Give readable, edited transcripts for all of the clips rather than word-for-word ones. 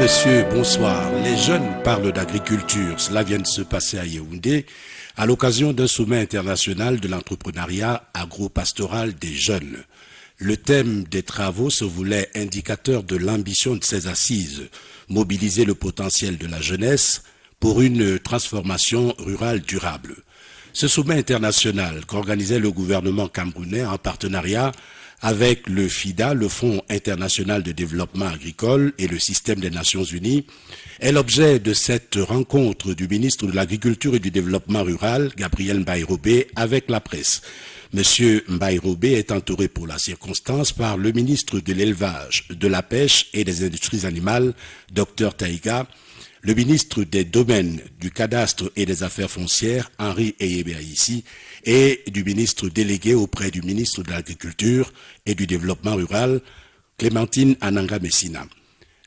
messieurs, bonsoir. Les jeunes parlent d'agriculture. Cela vient de se passer à Yaoundé à l'occasion d'un sommet international de l'entrepreneuriat agro-pastoral des jeunes. Le thème des travaux se voulait indicateur de l'ambition de ces assises, mobiliser le potentiel de la jeunesse pour une transformation rurale durable. Ce sommet international qu'organisait le gouvernement camerounais en partenariat avec le FIDA, le Fonds international de développement agricole et le système des Nations Unies, est l'objet de cette rencontre du ministre de l'Agriculture et du Développement rural, Gabriel Mbaye-Robé, avec la presse. Monsieur Mbaye-Robé est entouré pour la circonstance par le ministre de l'Élevage, de la Pêche et des Industries animales, Dr Taïga, le ministre des Domaines, du Cadastre et des Affaires foncières, Henri Eyebéaïssi, et du ministre délégué auprès du ministre de l'Agriculture et du Développement rural, Clémentine Ananga Messina.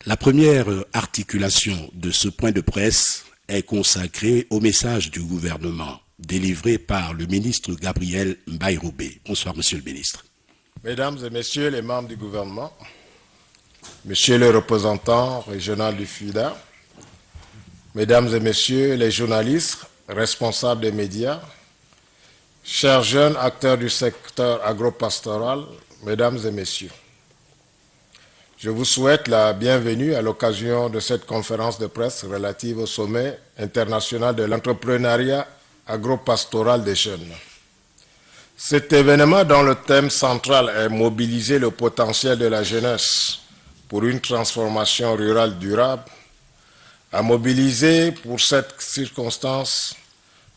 La première articulation de ce point de presse est consacrée au message du gouvernement délivré par le ministre Gabriel Mbaye-Robé. Bonsoir, monsieur le ministre. Mesdames et messieurs les membres du gouvernement, monsieur le représentant régional du FIDA, mesdames et messieurs les journalistes, responsables des médias, chers jeunes acteurs du secteur agro-pastoral, mesdames et messieurs, je vous souhaite la bienvenue à l'occasion de cette conférence de presse relative au sommet international de l'entrepreneuriat agro-pastoral des jeunes. Cet événement dont le thème central est mobiliser le potentiel de la jeunesse pour une transformation rurale durable, a mobilisé pour cette circonstance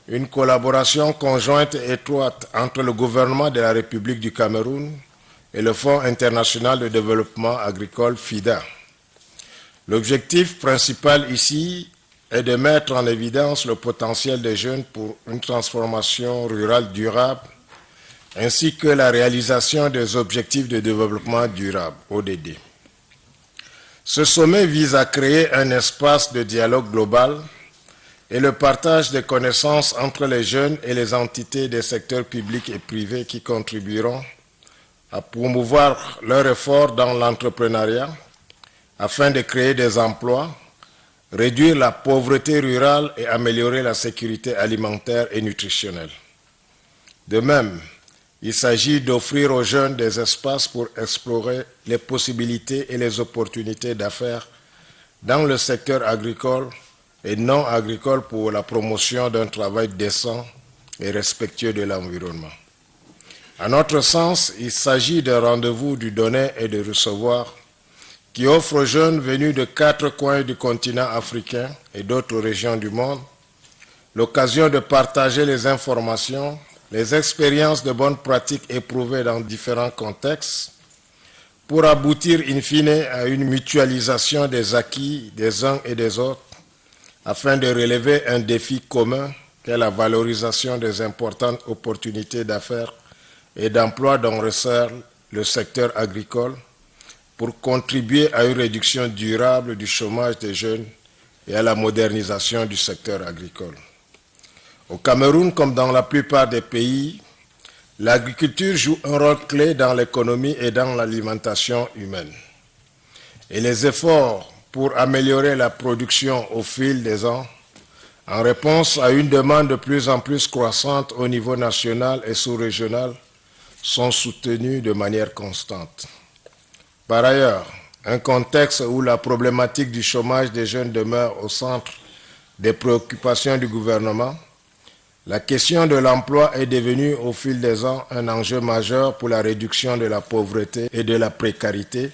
une collaboration conjointe et étroite entre le gouvernement de la République du Cameroun et le Fonds international de développement agricole FIDA. L'objectif principal ici est de mettre en évidence le potentiel des jeunes pour une transformation rurale durable ainsi que la réalisation des objectifs de développement durable, ODD. Ce sommet vise à créer un espace de dialogue global et le partage des connaissances entre les jeunes et les entités des secteurs publics et privés qui contribueront à promouvoir leurs efforts dans l'entrepreneuriat afin de créer des emplois, réduire la pauvreté rurale et améliorer la sécurité alimentaire et nutritionnelle. De même, il s'agit d'offrir aux jeunes des espaces pour explorer les possibilités et les opportunités d'affaires dans le secteur agricole et non agricole pour la promotion d'un travail décent et respectueux de l'environnement. À notre sens, il s'agit d'un rendez-vous du donner et de recevoir qui offre aux jeunes venus de 4 coins du continent africain et d'autres régions du monde l'occasion de partager les informations, les expériences de bonnes pratiques éprouvées dans différents contextes pour aboutir in fine à une mutualisation des acquis des uns et des autres afin de relever un défi commun qu'est la valorisation des importantes opportunités d'affaires et d'emploi dont ressort le secteur agricole pour contribuer à une réduction durable du chômage des jeunes et à la modernisation du secteur agricole. Au Cameroun, comme dans la plupart des pays, l'agriculture joue un rôle clé dans l'économie et dans l'alimentation humaine. Et les efforts pour améliorer la production au fil des ans, en réponse à une demande de plus en plus croissante au niveau national et sous-régional, sont soutenus de manière constante. Par ailleurs, un contexte où la problématique du chômage des jeunes demeure au centre des préoccupations du gouvernement, la question de l'emploi est devenue au fil des ans un enjeu majeur pour la réduction de la pauvreté et de la précarité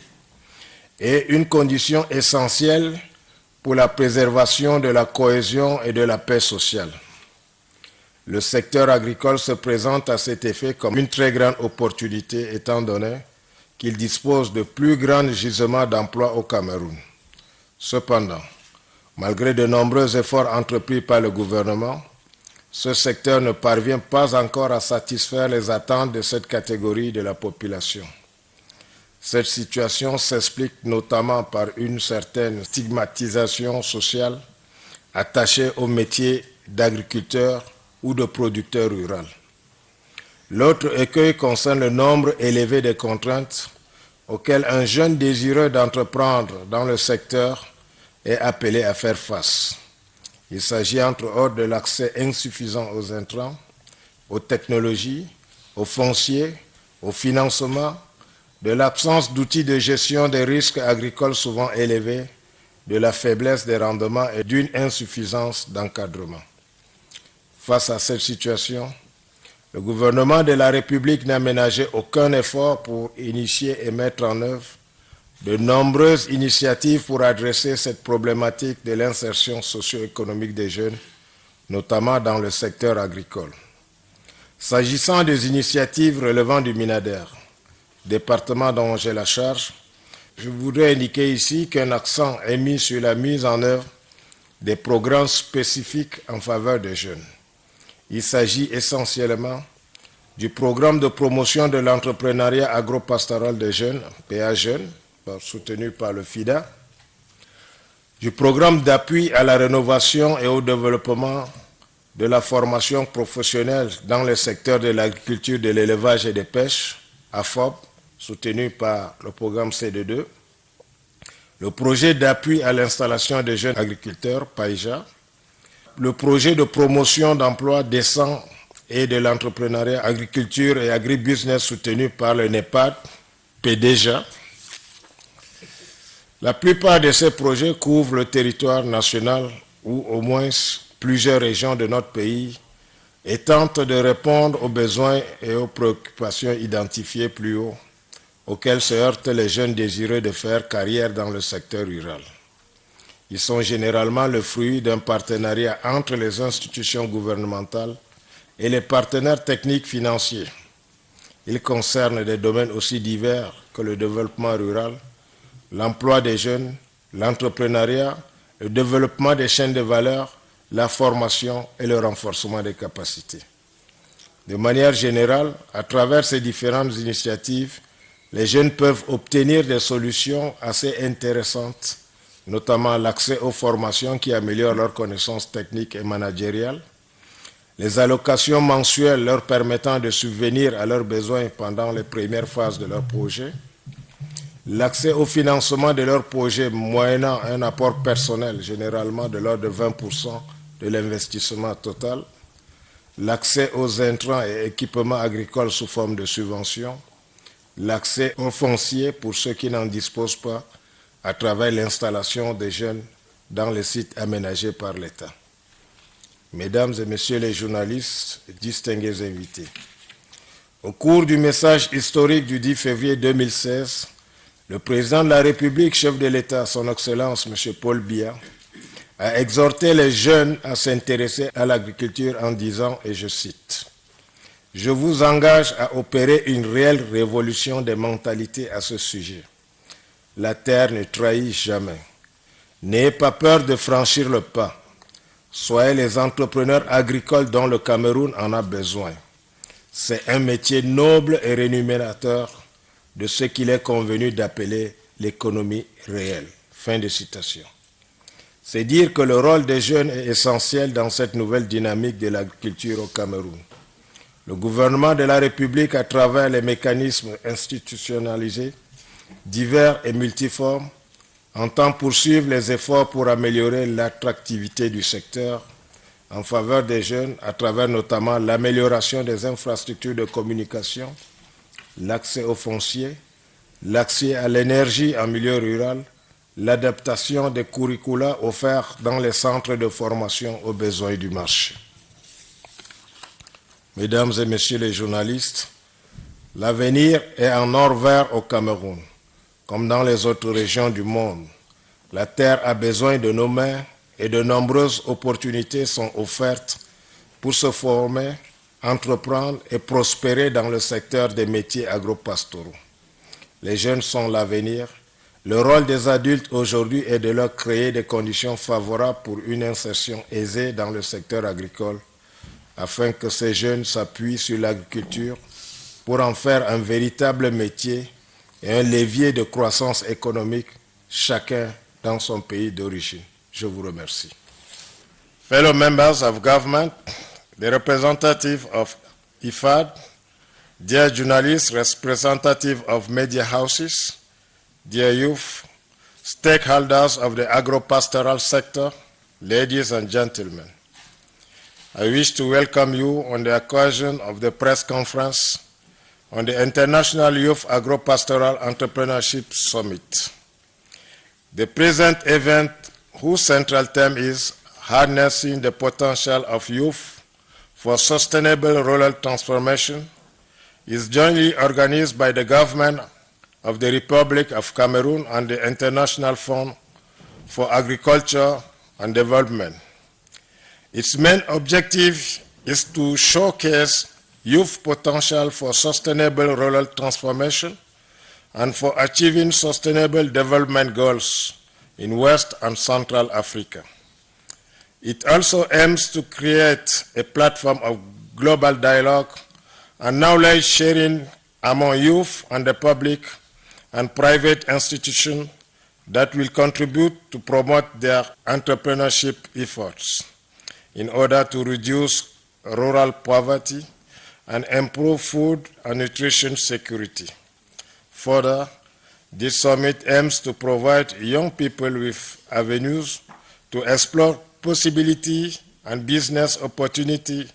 et une condition essentielle pour la préservation de la cohésion et de la paix sociale. Le secteur agricole se présente à cet effet comme une très grande opportunité étant donné qu'il dispose de plus grands gisements d'emplois au Cameroun. Cependant, malgré de nombreux efforts entrepris par le gouvernement, ce secteur ne parvient pas encore à satisfaire les attentes de cette catégorie de la population. Cette situation s'explique notamment par une certaine stigmatisation sociale attachée au métier d'agriculteur ou de producteur rural. L'autre écueil concerne le nombre élevé de contraintes auxquelles un jeune désireux d'entreprendre dans le secteur est appelée à faire face. Il s'agit entre autres de l'accès insuffisant aux intrants, aux technologies, au foncier, au financement, de l'absence d'outils de gestion des risques agricoles souvent élevés, de la faiblesse des rendements et d'une insuffisance d'encadrement. Face à cette situation, le gouvernement de la République n'a ménagé aucun effort pour initier et mettre en œuvre de nombreuses initiatives pour adresser cette problématique de l'insertion socio-économique des jeunes, notamment dans le secteur agricole. S'agissant des initiatives relevant du MINADER, département dont j'ai la charge, je voudrais indiquer ici qu'un accent est mis sur la mise en œuvre des programmes spécifiques en faveur des jeunes. Il s'agit essentiellement du programme de promotion de l'entrepreneuriat agropastoral des jeunes, PA Jeunes, soutenu par le FIDA, du programme d'appui à la rénovation et au développement de la formation professionnelle dans les secteurs de l'agriculture, de l'élevage et des pêches, AFOP, soutenu par le programme CD2, le projet d'appui à l'installation des jeunes agriculteurs, PAIJA, le projet de promotion d'emplois décents et de l'entrepreneuriat agriculture et agribusiness soutenu par le NEPAD, PDJA. La plupart de ces projets couvrent le territoire national ou au moins plusieurs régions de notre pays et tentent de répondre aux besoins et aux préoccupations identifiées plus haut, auxquelles se heurtent les jeunes désireux de faire carrière dans le secteur rural. Ils sont généralement le fruit d'un partenariat entre les institutions gouvernementales et les partenaires techniques financiers. Ils concernent des domaines aussi divers que le développement rural, l'emploi des jeunes, l'entrepreneuriat, le développement des chaînes de valeur, la formation et le renforcement des capacités. De manière générale, à travers ces différentes initiatives, les jeunes peuvent obtenir des solutions assez intéressantes, notamment l'accès aux formations qui améliorent leurs connaissances techniques et managériales, les allocations mensuelles leur permettant de subvenir à leurs besoins pendant les premières phases de leur projet, l'accès au financement de leurs projets moyennant un apport personnel, généralement de l'ordre de 20% de l'investissement total, l'accès aux intrants et équipements agricoles sous forme de subventions, l'accès aux fonciers pour ceux qui n'en disposent pas à travers l'installation des jeunes dans les sites aménagés par l'État. Mesdames et messieurs les journalistes, distingués invités, au cours du message historique du 10 février 2016, le président de la République, chef de l'État, son Excellence, M. Paul Biya, a exhorté les jeunes à s'intéresser à l'agriculture en disant, et je cite, « Je vous engage à opérer une réelle révolution des mentalités à ce sujet. La terre ne trahit jamais. N'ayez pas peur de franchir le pas. Soyez les entrepreneurs agricoles dont le Cameroun en a besoin. C'est un métier noble et rémunérateur de ce qu'il est convenu d'appeler l'économie réelle. » Fin de citation. C'est dire que le rôle des jeunes est essentiel dans cette nouvelle dynamique de l'agriculture au Cameroun. Le gouvernement de la République, à travers les mécanismes institutionnalisés, divers et multiformes, entend poursuivre les efforts pour améliorer l'attractivité du secteur en faveur des jeunes, à travers notamment l'amélioration des infrastructures de communication, l'accès aux fonciers, l'accès à l'énergie en milieu rural, l'adaptation des curricula offerts dans les centres de formation aux besoins du marché. Mesdames et messieurs les journalistes, l'avenir est en or vert au Cameroun, comme dans les autres régions du monde. La terre a besoin de nos mains et de nombreuses opportunités sont offertes pour se former, entreprendre et prospérer dans le secteur des métiers agropastoraux. Les jeunes sont l'avenir. Le rôle des adultes aujourd'hui est de leur créer des conditions favorables pour une insertion aisée dans le secteur agricole, afin que ces jeunes s'appuient sur l'agriculture pour en faire un véritable métier et un levier de croissance économique, chacun dans son pays d'origine. Je vous remercie. Fellow members of government, the representative of IFAD, dear journalists, representative of media houses, dear youth, stakeholders of the agro-pastoral sector, ladies and gentlemen. I wish to welcome you on the occasion of the press conference on the International Youth Agro-Pastoral Entrepreneurship Summit. The present event, whose central theme is harnessing the potential of youth for sustainable rural transformation, is jointly organized by the government of the Republic of Cameroon and the International Fund for Agriculture and Development. Its main objective is to showcase youth potential for sustainable rural transformation and for achieving sustainable development goals in West and Central Africa. It also aims to create a platform of global dialogue and knowledge sharing among youth and the public and private institutions that will contribute to promote their entrepreneurship efforts in order to reduce rural poverty and improve food and nutrition security. Further, this summit aims to provide young people with avenues to explore possibility and business opportunity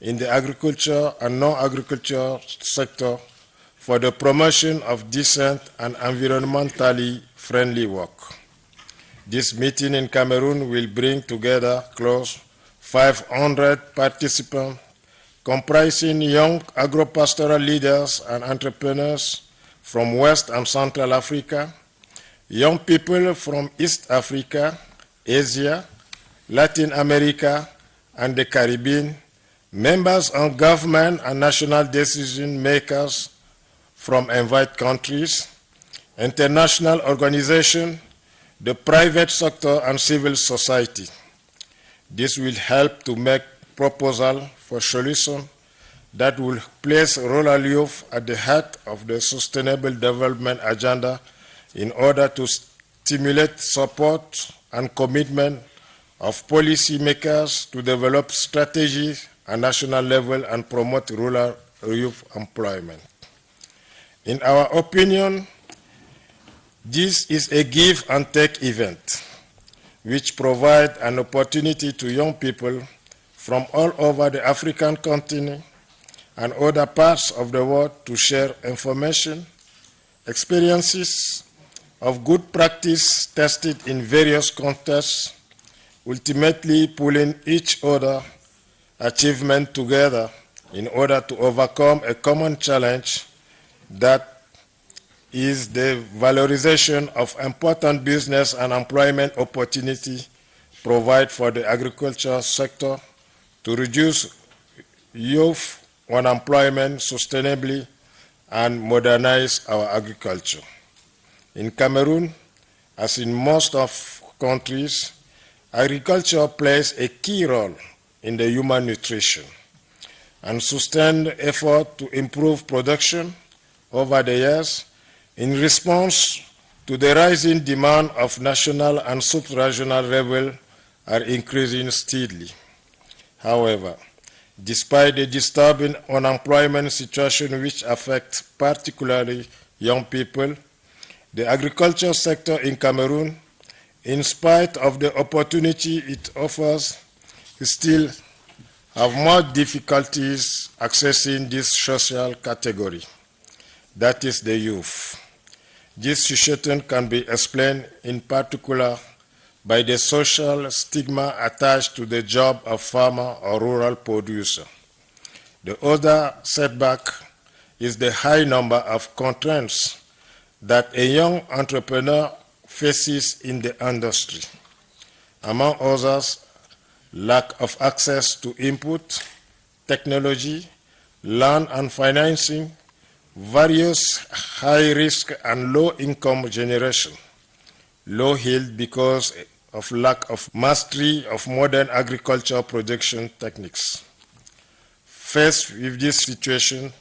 in the agriculture and non-agriculture sector for the promotion of decent and environmentally friendly work. This meeting in Cameroon will bring together close 500 participants comprising young agro-pastoral leaders and entrepreneurs from West and Central Africa, young people from East Africa, Asia, Latin America, and the Caribbean, members of government and national decision makers from invited countries, international organizations, the private sector, and civil society. This will help to make proposals for solutions that will place rural youth at the heart of the Sustainable Development Agenda in order to stimulate support and commitment of policymakers to develop strategies at national level and promote rural youth employment. In our opinion, this is a give and take event which provides an opportunity to young people from all over the African continent and other parts of the world to share information, experiences of good practice tested in various contexts, ultimately pulling each other achievement together in order to overcome a common challenge that is the valorization of important business and employment opportunity provided for the agriculture sector to reduce youth unemployment sustainably and modernize our agriculture. In Cameroon, as in most of countries, agriculture plays a key role in the human nutrition and sustained effort to improve production over the years in response to the rising demand of national and sub-regional level are increasing steadily. However, despite the disturbing unemployment situation which affects particularly young people, the agriculture sector in Cameroon, in spite of the opportunity it offers, still have more difficulties accessing this social category, that is the youth. This situation can be explained in particular by the social stigma attached to the job of farmer or rural producer. The other setback is the high number of constraints that a young entrepreneur faces in the industry. Among others, lack of access to input, technology, land and financing, various high-risk and low-income generation, low yield because of lack of mastery of modern agricultural production techniques. Faced with this situation,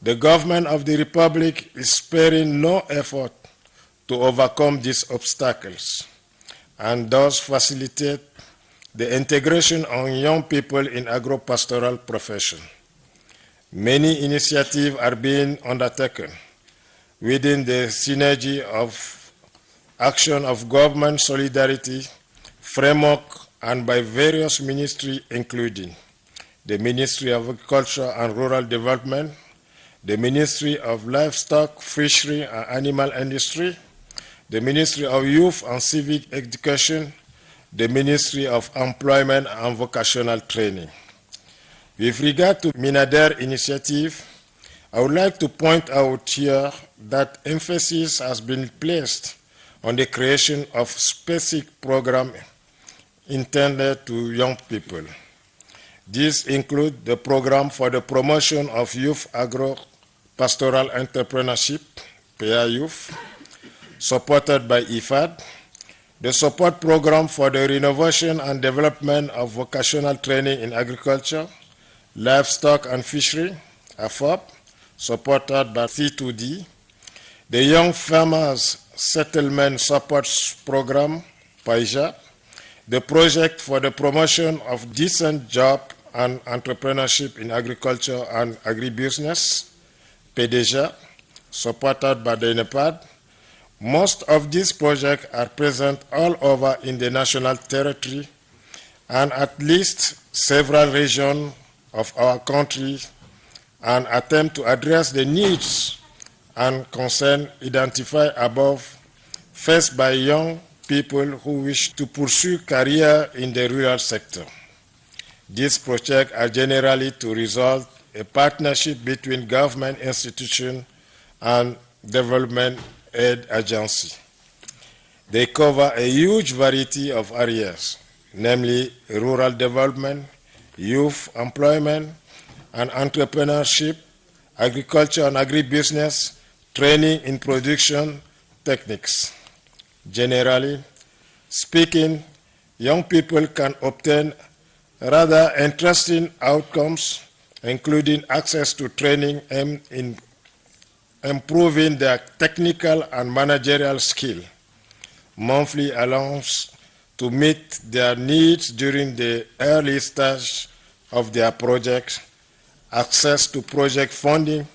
the government of the Republic is sparing no effort to overcome these obstacles and thus facilitate the integration of young people in agro-pastoral profession. Many initiatives are being undertaken within the synergy of action of government solidarity framework and by various ministries including the Ministry of Agriculture and Rural Development, the Ministry of Livestock, Fishery and Animal Industry, the Ministry of Youth and Civic Education, the Ministry of Employment and Vocational Training. With regard to Minader initiative, I would like to point out here that emphasis has been placed on the creation of specific programs intended to young people. These include the program for the promotion of youth agro-pastoral entrepreneurship, PA Youth, supported by IFAD, the support program for the renovation and development of vocational training in agriculture, livestock and fishery, AFOP, supported by C2D, the Young Farmers Settlement Support Program, PAIJA, the project for the promotion of decent job and entrepreneurship in agriculture and agribusiness, PEDEJA, supported by the NEPAD. Most of these projects are present all over in the national territory and at least several regions of our country and attempt to address the needs and concerns identified above faced by young people who wish to pursue career in the rural sector. These projects are generally to result in a partnership between government institutions and development aid agencies. They cover a huge variety of areas, namely rural development, youth employment and entrepreneurship, agriculture and agribusiness, training in production techniques. Generally speaking, young people can obtain rather interesting outcomes, including access to training aimed in improving their technical and managerial skill, monthly allowance to meet their needs during the early stage of their projects, access to project funding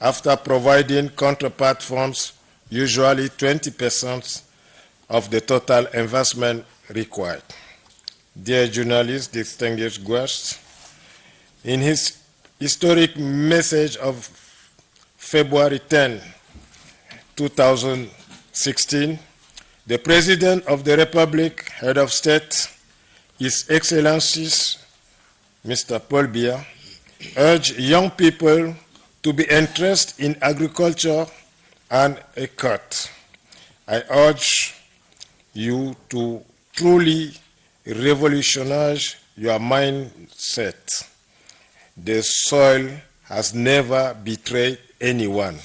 after providing counterpart funds, usually 20% of the total investment required. Dear journalists, distinguished guests, in his historic message of February 10, 2016, the President of the Republic, Head of State, His Excellencies, Mr. Paul Biya, urged young people to be interested in agriculture and ECOT. I urge you to truly revolutionize your mindset. The soil has never betrayed anyone.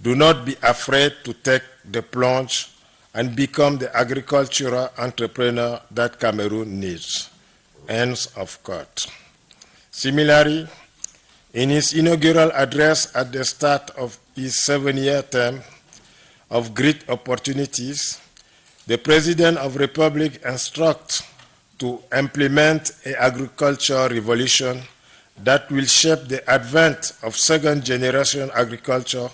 Do not be afraid to take the plunge and become the agricultural entrepreneur that Cameroon needs. End of quote. Similarly, in his inaugural address at the start of his 7-year term of great opportunities, the President of the Republic instructs to implement an agricultural revolution that will shape the advent of second-generation agriculture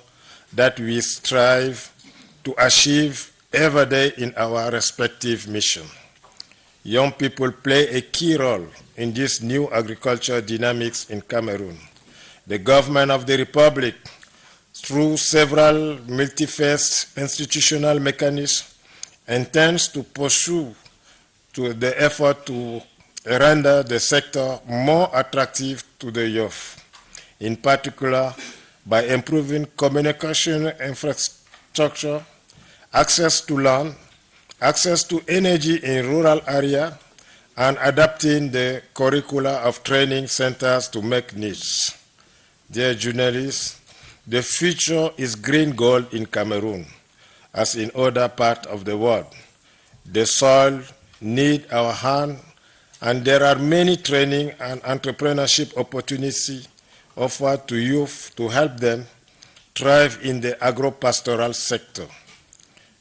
that we strive to achieve every day in our respective mission. Young people play a key role in this new agricultural dynamics in Cameroon. The government of the Republic, through several multi-phase institutional mechanisms, intends to pursue the effort to render the sector more attractive to the youth, in particular by improving communication infrastructure, access to land, access to energy in rural areas, and adapting the curricula of training centers to make needs. Dear journalists, the future is green gold in Cameroon, as in other parts of the world. The soil needs our hand, and there are many training and entrepreneurship opportunities offered to youth to help them thrive in the agro-pastoral sector.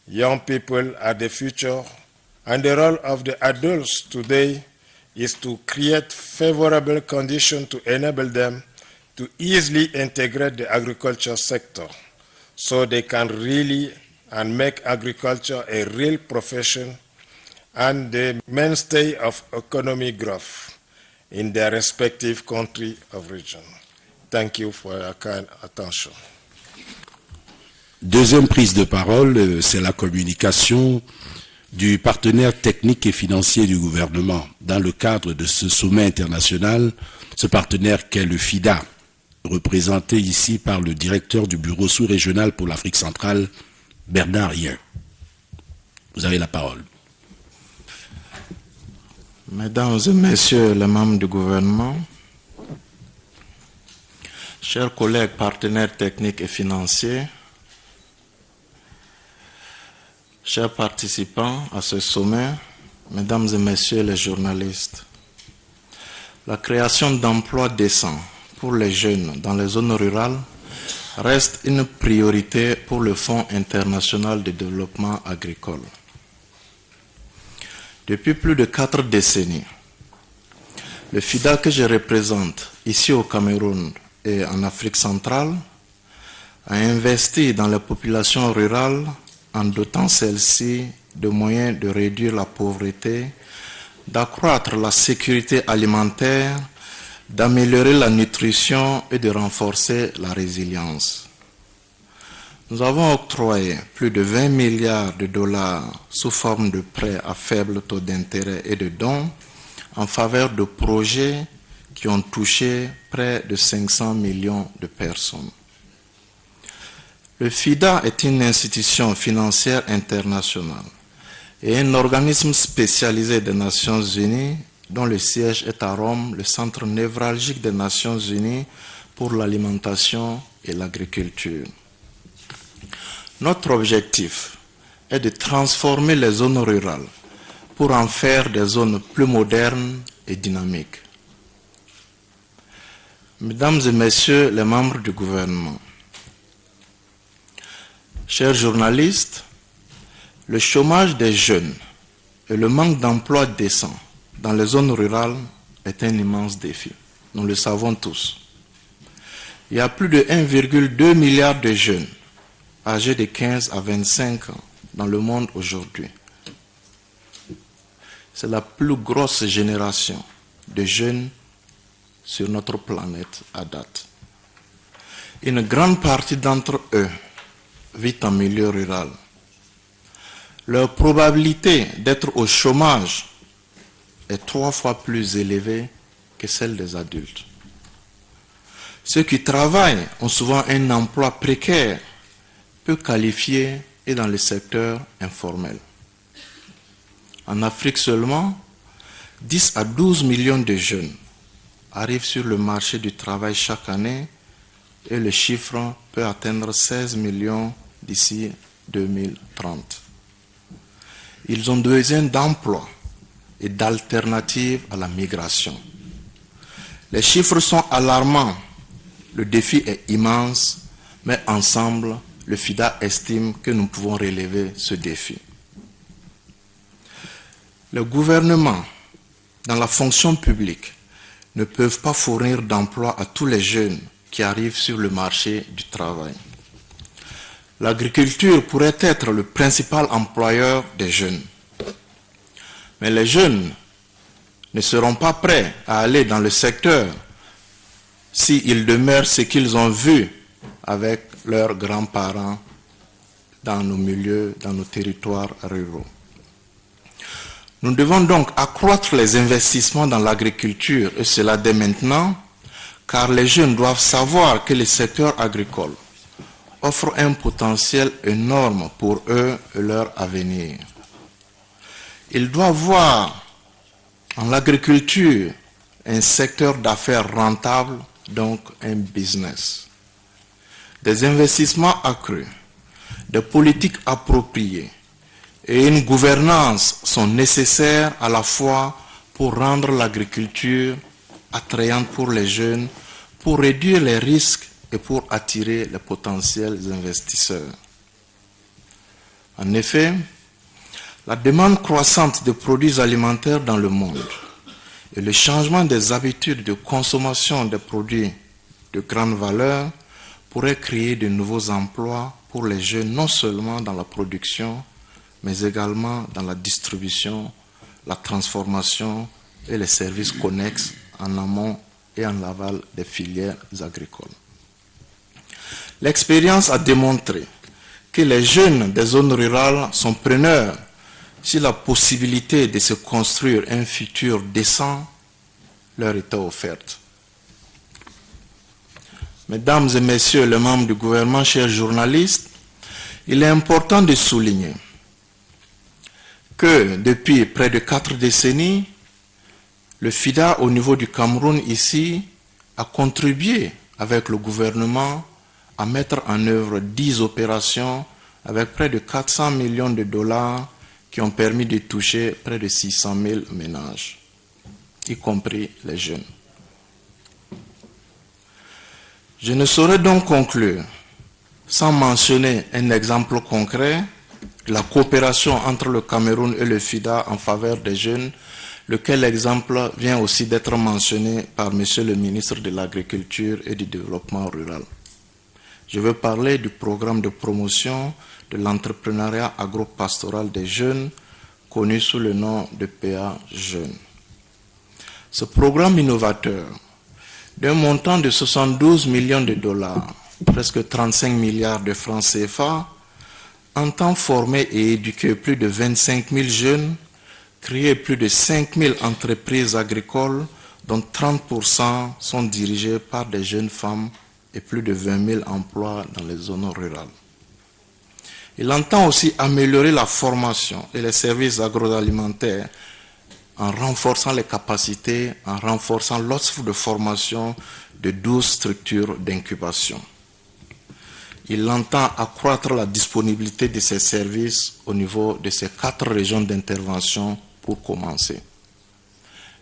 Young people are the future, and the role of the adults today is to create favorable conditions to enable them to easily integrate the agriculture sector so they can really and make agriculture a real profession and the mainstay of economic growth in their respective country of region. Thank you for your kind attention. Deuxième prise de parole, c'est la communication du partenaire technique et financier du gouvernement dans le cadre de ce sommet international, ce partenaire qu'est le FIDA, représenté ici par le directeur du bureau sous-régional pour l'Afrique centrale, Bernard Rien. Vous avez la parole. Mesdames et messieurs les membres du gouvernement, chers collègues partenaires techniques et financiers, chers participants à ce sommet, mesdames et messieurs les journalistes, la création d'emplois décents pour les jeunes dans les zones rurales reste une priorité pour le Fonds international de développement agricole. Depuis plus de 4 décennies, le FIDA que je représente ici au Cameroun et en Afrique centrale a investi dans les populations rurales en dotant celles-ci de moyens de réduire la pauvreté, d'accroître la sécurité alimentaire, d'améliorer la nutrition et de renforcer la résilience. Nous avons octroyé plus de 20 milliards de dollars sous forme de prêts à faible taux d'intérêt et de dons en faveur de projets qui ont touché près de 500 millions de personnes. Le FIDA est une institution financière internationale et un organisme spécialisé des Nations Unies dont le siège est à Rome, le centre névralgique des Nations Unies pour l'alimentation et l'agriculture. Notre objectif est de transformer les zones rurales pour en faire des zones plus modernes et dynamiques. Mesdames et messieurs les membres du gouvernement, chers journalistes, le chômage des jeunes et le manque d'emplois décents dans les zones rurales est un immense défi. Nous le savons tous. Il y a plus de 1,2 milliard de jeunes âgés de 15 à 25 ans dans le monde aujourd'hui. C'est la plus grosse génération de jeunes sur notre planète à date. Une grande partie d'entre eux vit en milieu rural. Leur probabilité d'être au chômage est 3 fois plus élevée que celle des adultes. Ceux qui travaillent ont souvent un emploi précaire, peu qualifié et dans le secteur informel. En Afrique seulement, 10 à 12 millions de jeunes arrivent sur le marché du travail chaque année et le chiffre peut atteindre 16 millions d'ici 2030. Ils ont besoin d'emplois et d'alternatives à la migration. Les chiffres sont alarmants, le défi est immense, mais ensemble, le FIDA estime que nous pouvons relever ce défi. Le gouvernement, dans la fonction publique, ne peuvent pas fournir d'emploi à tous les jeunes qui arrivent sur le marché du travail. L'agriculture pourrait être le principal employeur des jeunes. Mais les jeunes ne seront pas prêts à aller dans le secteur s'ils demeurent ce qu'ils ont vu avec leurs grands-parents dans nos milieux, dans nos territoires ruraux. Nous devons donc accroître les investissements dans l'agriculture, et cela dès maintenant, car les jeunes doivent savoir que le secteur agricole offre un potentiel énorme pour eux et leur avenir. Ils doivent voir en l'agriculture un secteur d'affaires rentable, donc un business. Des investissements accrus, des politiques appropriées et une gouvernance sont nécessaires à la fois pour rendre l'agriculture attrayante pour les jeunes, pour réduire les risques et pour attirer les potentiels investisseurs. En effet, la demande croissante de produits alimentaires dans le monde et le changement des habitudes de consommation des produits de grande valeur pourraient créer de nouveaux emplois pour les jeunes, non seulement dans la production, mais également dans la distribution, la transformation et les services connexes en amont et en aval des filières agricoles. L'expérience a démontré que les jeunes des zones rurales sont preneurs si la possibilité de se construire un futur décent leur était offerte. Mesdames et messieurs les membres du gouvernement, chers journalistes, il est important de souligner que depuis près de 4 décennies, le FIDA au niveau du Cameroun ici a contribué avec le gouvernement à mettre en œuvre 10 opérations avec près de 400 millions de dollars qui ont permis de toucher près de 600 000 ménages, y compris les jeunes. Je ne saurais donc conclure sans mentionner un exemple concret de la coopération entre le Cameroun et le FIDA en faveur des jeunes, lequel exemple vient aussi d'être mentionné par Monsieur le ministre de l'Agriculture et du Développement rural. Je veux parler du programme de promotion de l'entrepreneuriat agropastoral des jeunes, connu sous le nom de PA Jeunes. Ce programme innovateur, d'un montant de 72 millions de dollars, presque 35 milliards de francs CFA, entend former et éduquer plus de 25 000 jeunes, créer plus de 5 000 entreprises agricoles, dont 30% sont dirigées par des jeunes femmes et plus de 20 000 emplois dans les zones rurales. Il entend aussi améliorer la formation et les services agroalimentaires en renforçant les capacités, en renforçant l'offre de formation de 12 structures d'incubation. Il entend accroître la disponibilité de ces services au niveau de ces 4 régions d'intervention pour commencer.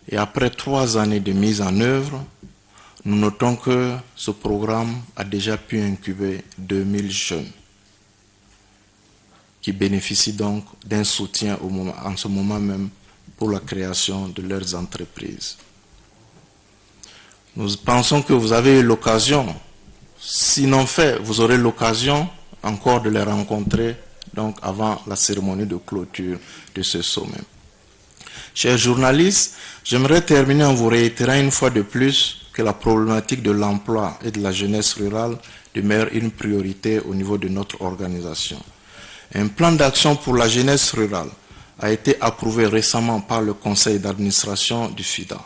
Et après 3 années de mise en œuvre, nous notons que ce programme a déjà pu incuber 2000 jeunes qui bénéficient donc d'un soutien en ce moment même pour la création de leurs entreprises. Nous pensons que vous avez eu l'occasion, sinon fait, vous aurez l'occasion encore de les rencontrer donc avant la cérémonie de clôture de ce sommet. Chers journalistes, j'aimerais terminer en vous réitérant une fois de plus que la problématique de l'emploi et de la jeunesse rurale demeure une priorité au niveau de notre organisation. Un plan d'action pour la jeunesse rurale a été approuvé récemment par le conseil d'administration du FIDA.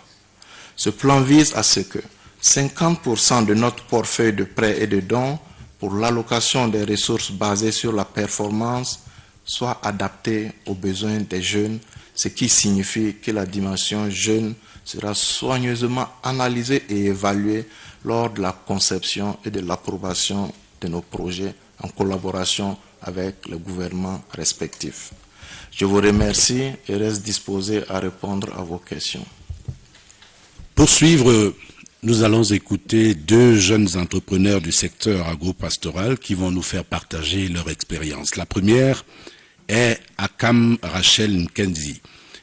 Ce plan vise à ce que 50% de notre portefeuille de prêts et de dons pour l'allocation des ressources basées sur la performance soit adapté aux besoins des jeunes, ce qui signifie que la dimension jeune sera soigneusement analysée et évaluée lors de la conception et de l'approbation de nos projets en collaboration avec le gouvernement respectif. Je vous remercie et reste disposé à répondre à vos questions. Pour suivre, nous allons écouter 2 jeunes entrepreneurs du secteur agropastoral qui vont nous faire partager leur expérience. La première est Akam Rachel Nkenzi.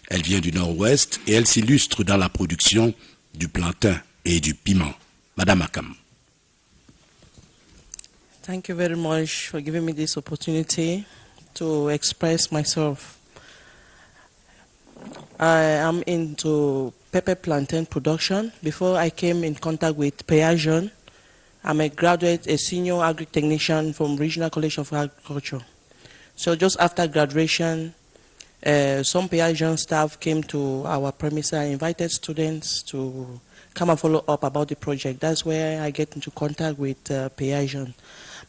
Elle vient du Nord-Ouest et elle s'illustre dans la production du plantain et du piment. Madame Akam. Thank you very much for giving me this opportunity to express myself. I am into pepper plantain production. Before I came in contact with PA Jeunes, I'm a graduate, a senior agri-technician from Regional College of Agriculture. So just after graduation, some PA Jeunes staff came to our premises and invited students to come and follow up about the project. That's where I get into contact with PA Jeunes.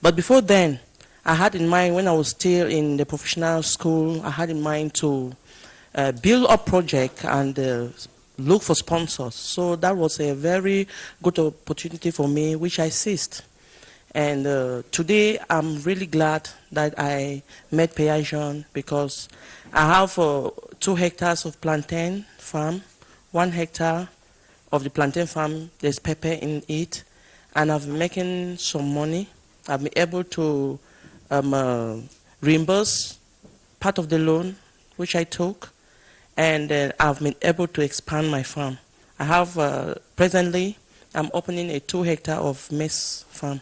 But before then, I had in mind, when I was still in the professional school, I had in mind to build a project and look for sponsors. So that was a very good opportunity for me, which I seized. And today, I'm really glad that I met PA Jeunes because I have 2 hectares of plantain farm, 1 hectare of the plantain farm, there's pepper in it, and I've been making some money. I've been able to reimburse part of the loan which I took, and I've been able to expand my farm. I have, presently, I'm opening a 2 hectare of maize farm.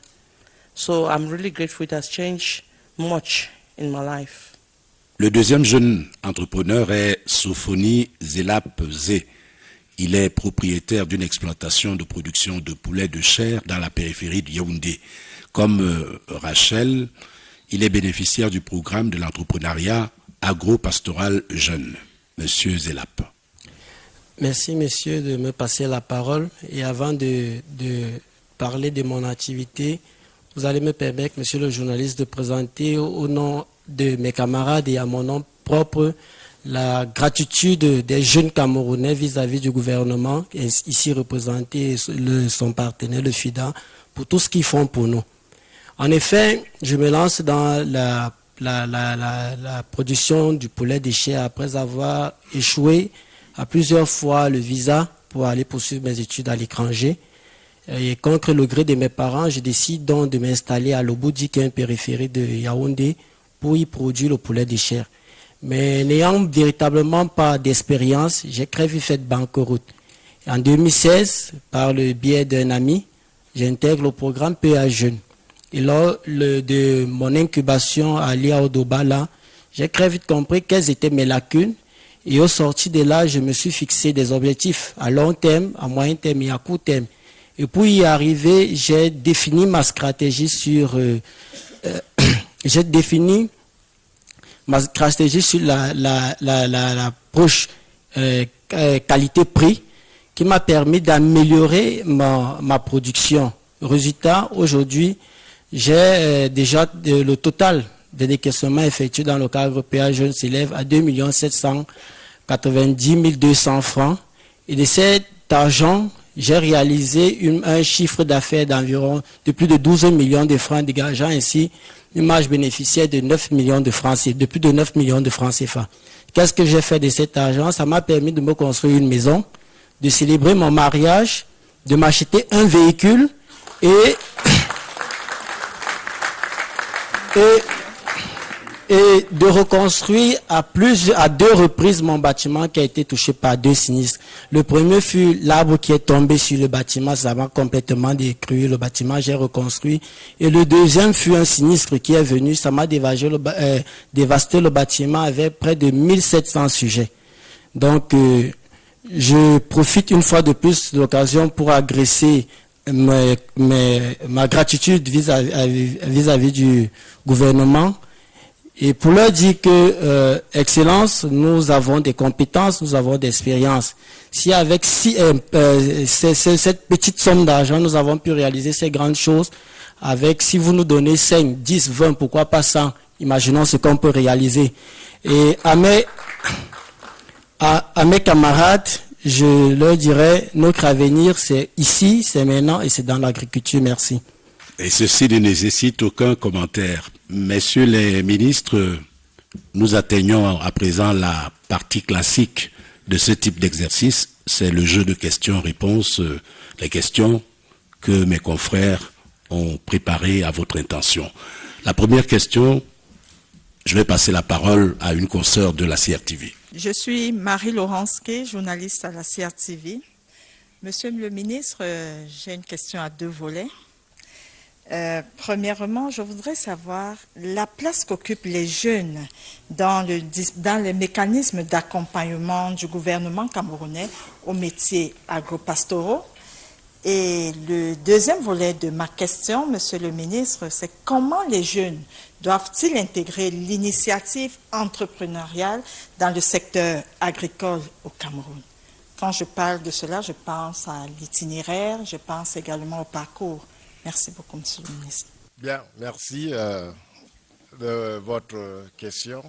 So I'm really grateful. It has changed much in my life. Le deuxième jeune entrepreneur est Sofoni Zelap Zé. Il est propriétaire d'une exploitation de production de poulet de chair dans la périphérie de Yaoundé. Comme Rachel, il est bénéficiaire du programme de l'entrepreneuriat agro-pastoral jeune. Monsieur Zelap. Merci, monsieur, de me passer la parole. Et avant de parler de mon activité, vous allez me permettre, monsieur le journaliste, de présenter au nom de mes camarades et à mon nom propre la gratitude des jeunes Camerounais vis-à-vis du gouvernement, ici représenté son partenaire, le FIDA, pour tout ce qu'ils font pour nous. En effet, je me lance dans la production du poulet de chair après avoir échoué à plusieurs fois le visa pour aller poursuivre mes études à l'étranger. Et contre le gré de mes parents, je décide donc de m'installer à Lobodi, qui est une périphérie de Yaoundé, pour y produire le poulet de chair. Mais n'ayant véritablement pas d'expérience, j'ai très vite fait banqueroute. En 2016, par le biais d'un ami, j'intègre le programme PA Jeunes. Et lors de mon incubation à Liaodobala, j'ai très vite compris quelles étaient mes lacunes. Et au sorti de là, je me suis fixé des objectifs à long terme, à moyen terme et à court terme. Et pour y arriver, j'ai défini ma stratégie sur l'approche qualité-prix qui m'a permis d'améliorer ma production. Résultat, aujourd'hui, j'ai déjà le total des décaissements effectués dans le cadre PA Jeunes s'élève à 2 790 200 francs. Et de cet argent, j'ai réalisé un chiffre d'affaires d'environ de plus de 12 millions de francs, dégageant ainsi une marge bénéficiaire de 9 millions de francs, de plus de 9 millions de francs CFA. Qu'est-ce que j'ai fait de cet argent? Ça m'a permis de me construire une maison, de célébrer mon mariage, de m'acheter un véhicule et de reconstruire à 2 reprises mon bâtiment qui a été touché par 2 sinistres. Le premier fut l'arbre qui est tombé sur le bâtiment, ça m'a complètement détruit le bâtiment, j'ai reconstruit. Et le deuxième fut un sinistre qui est venu, ça m'a dévasté le bâtiment avec près de 1700 sujets. Donc, je profite une fois de plus de l'occasion pour agresser ma gratitude vis-à-vis du gouvernement. Et pour leur dire que, Excellence, nous avons des compétences, nous avons des expériences. Si avec cette petite somme d'argent, nous avons pu réaliser ces grandes choses, si vous nous donnez 5, 10, 20, pourquoi pas 100, imaginons ce qu'on peut réaliser. Et à mes camarades, je leur dirais, notre avenir, c'est ici, c'est maintenant et c'est dans l'agriculture. Merci. Et ceci ne nécessite aucun commentaire. Messieurs les ministres, nous atteignons à présent la partie classique de ce type d'exercice. C'est le jeu de questions-réponses, les questions que mes confrères ont préparées à votre intention. La première question, je vais passer la parole à une consoeur de la CRTV. Je suis Marie-Laurence Kay, journaliste à la CRTV. Monsieur le ministre, j'ai une question à 2 volets. Premièrement, je voudrais savoir la place qu'occupent les jeunes dans les mécanismes d'accompagnement du gouvernement camerounais aux métiers agropastoraux. Et le deuxième volet de ma question, monsieur le ministre, c'est comment les jeunes doivent-ils intégrer l'initiative entrepreneuriale dans le secteur agricole au Cameroun? Quand je parle de cela, je pense à l'itinéraire, je pense également au parcours. Merci beaucoup, monsieur le ministre. Bien, merci de votre question.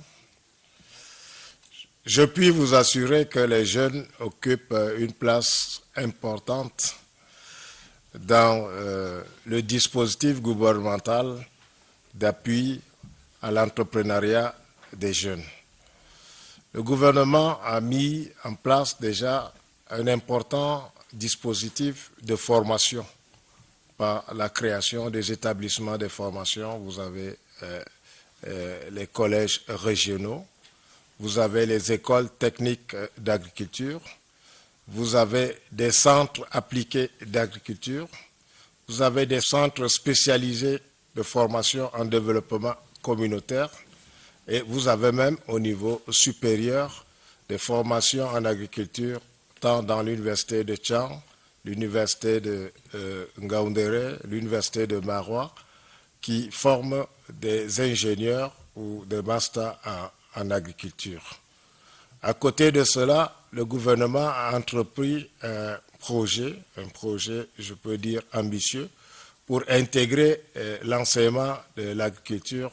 Je puis vous assurer que les jeunes occupent une place importante dans le dispositif gouvernemental d'appui à l'entrepreneuriat des jeunes. Le gouvernement a mis en place déjà un important dispositif de formation par la création des établissements de formation. Vous avez les collèges régionaux, vous avez les écoles techniques d'agriculture, vous avez des centres appliqués d'agriculture, vous avez des centres spécialisés de formation en développement communautaire et vous avez même au niveau supérieur des formations en agriculture, tant dans l'université de Tchang, l'université de Ngaoundéré, l'université de Marois, qui forment des ingénieurs ou des masters en agriculture. À côté de cela, le gouvernement a entrepris un projet, je peux dire ambitieux, pour intégrer l'enseignement de l'agriculture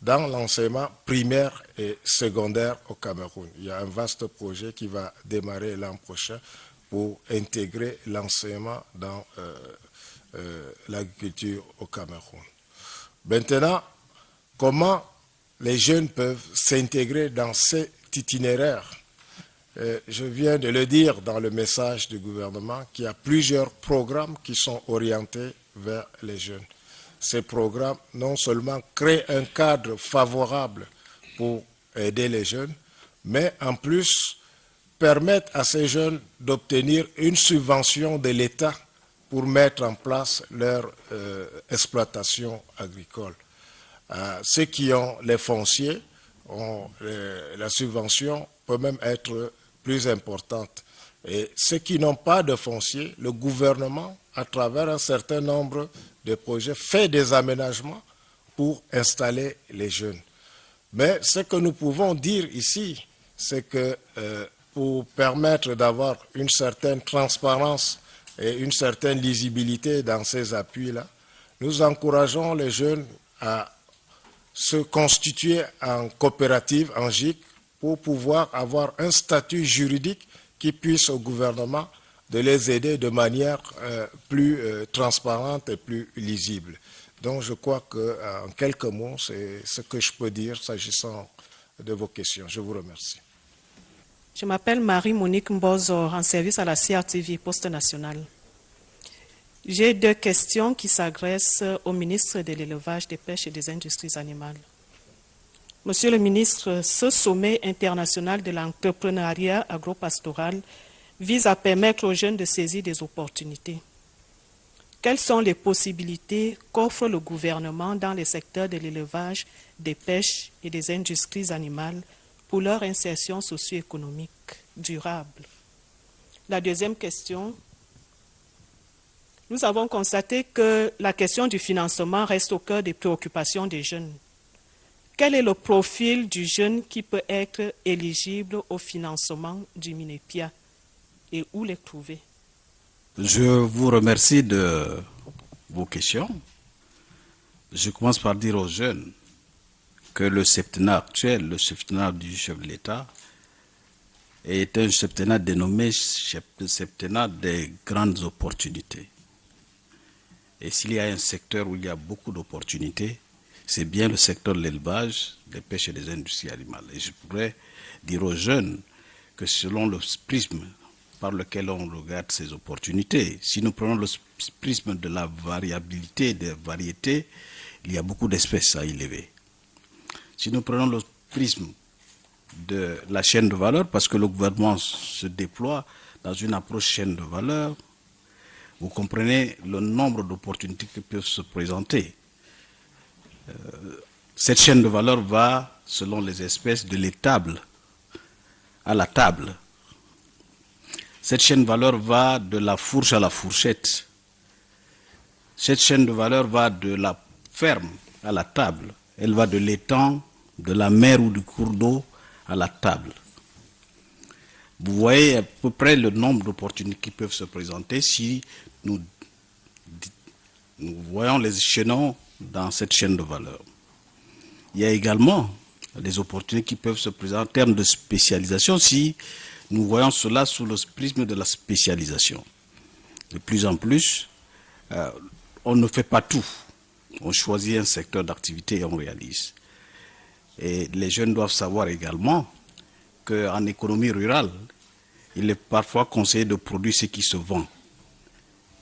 dans l'enseignement primaire et secondaire au Cameroun. Il y a un vaste projet qui va démarrer l'an prochain pour intégrer l'enseignement dans l'agriculture au Cameroun. Maintenant, comment les jeunes peuvent s'intégrer dans cet itinéraire? Je viens de le dire dans le message du gouvernement qu'il y a plusieurs programmes qui sont orientés vers les jeunes. Ces programmes non seulement créent un cadre favorable pour aider les jeunes, mais en plus permettent à ces jeunes d'obtenir une subvention de l'État pour mettre en place leur exploitation agricole. Ceux qui ont les fonciers, la subvention peut même être plus importante. Et ceux qui n'ont pas de foncier, le gouvernement, à travers un certain nombre de projets, fait des aménagements pour installer les jeunes. Mais ce que nous pouvons dire ici, c'est que pour permettre d'avoir une certaine transparence et une certaine lisibilité dans ces appuis-là, nous encourageons les jeunes à se constituer en coopérative, en GIC, pour pouvoir avoir un statut juridique qui puisse au gouvernement de les aider de manière plus transparente et plus lisible. Donc je crois qu'en quelques mots, c'est ce que je peux dire s'agissant de vos questions. Je vous remercie. Je m'appelle Marie-Monique Mbozo, en service à la CRTV, Poste nationale. J'ai 2 questions qui s'adressent au ministre de l'Élevage, des Pêches et des Industries animales. Monsieur le ministre, ce sommet international de l'entrepreneuriat agropastoral vise à permettre aux jeunes de saisir des opportunités. Quelles sont les possibilités qu'offre le gouvernement dans les secteurs de l'élevage, des pêches et des industries animales pour leur insertion socio-économique durable? La deuxième question, nous avons constaté que la question du financement reste au cœur des préoccupations des jeunes. Quel est le profil du jeune qui peut être éligible au financement du MINEPIA et où les trouver? Je vous remercie de vos questions. Je commence par dire aux jeunes que le septennat actuel, le septennat du chef de l'État, est un septennat dénommé septennat des grandes opportunités. Et s'il y a un secteur où il y a beaucoup d'opportunités, c'est bien le secteur de l'élevage, des pêches et des industries animales. Et je pourrais dire aux jeunes que selon le prisme par lequel on regarde ces opportunités, si nous prenons le prisme de la variabilité des variétés, il y a beaucoup d'espèces à élever. Si nous prenons le prisme de la chaîne de valeur, parce que le gouvernement se déploie dans une approche chaîne de valeur, vous comprenez le nombre d'opportunités qui peuvent se présenter. Cette chaîne de valeur va, selon les espèces, de l'étable à la table. Cette chaîne de valeur va de la fourche à la fourchette. Cette chaîne de valeur va de la ferme à la table. Elle va de l'étang, de la mer ou du cours d'eau à la table. Vous voyez à peu près le nombre d'opportunités qui peuvent se présenter si nous voyons les échelons dans cette chaîne de valeur. Il y a également des opportunités qui peuvent se présenter en termes de spécialisation si nous voyons cela sous le prisme de la spécialisation. De plus en plus, on ne fait pas tout. On choisit un secteur d'activité et on réalise. Et les jeunes doivent savoir également qu'en économie rurale, il est parfois conseillé de produire ce qui se vend.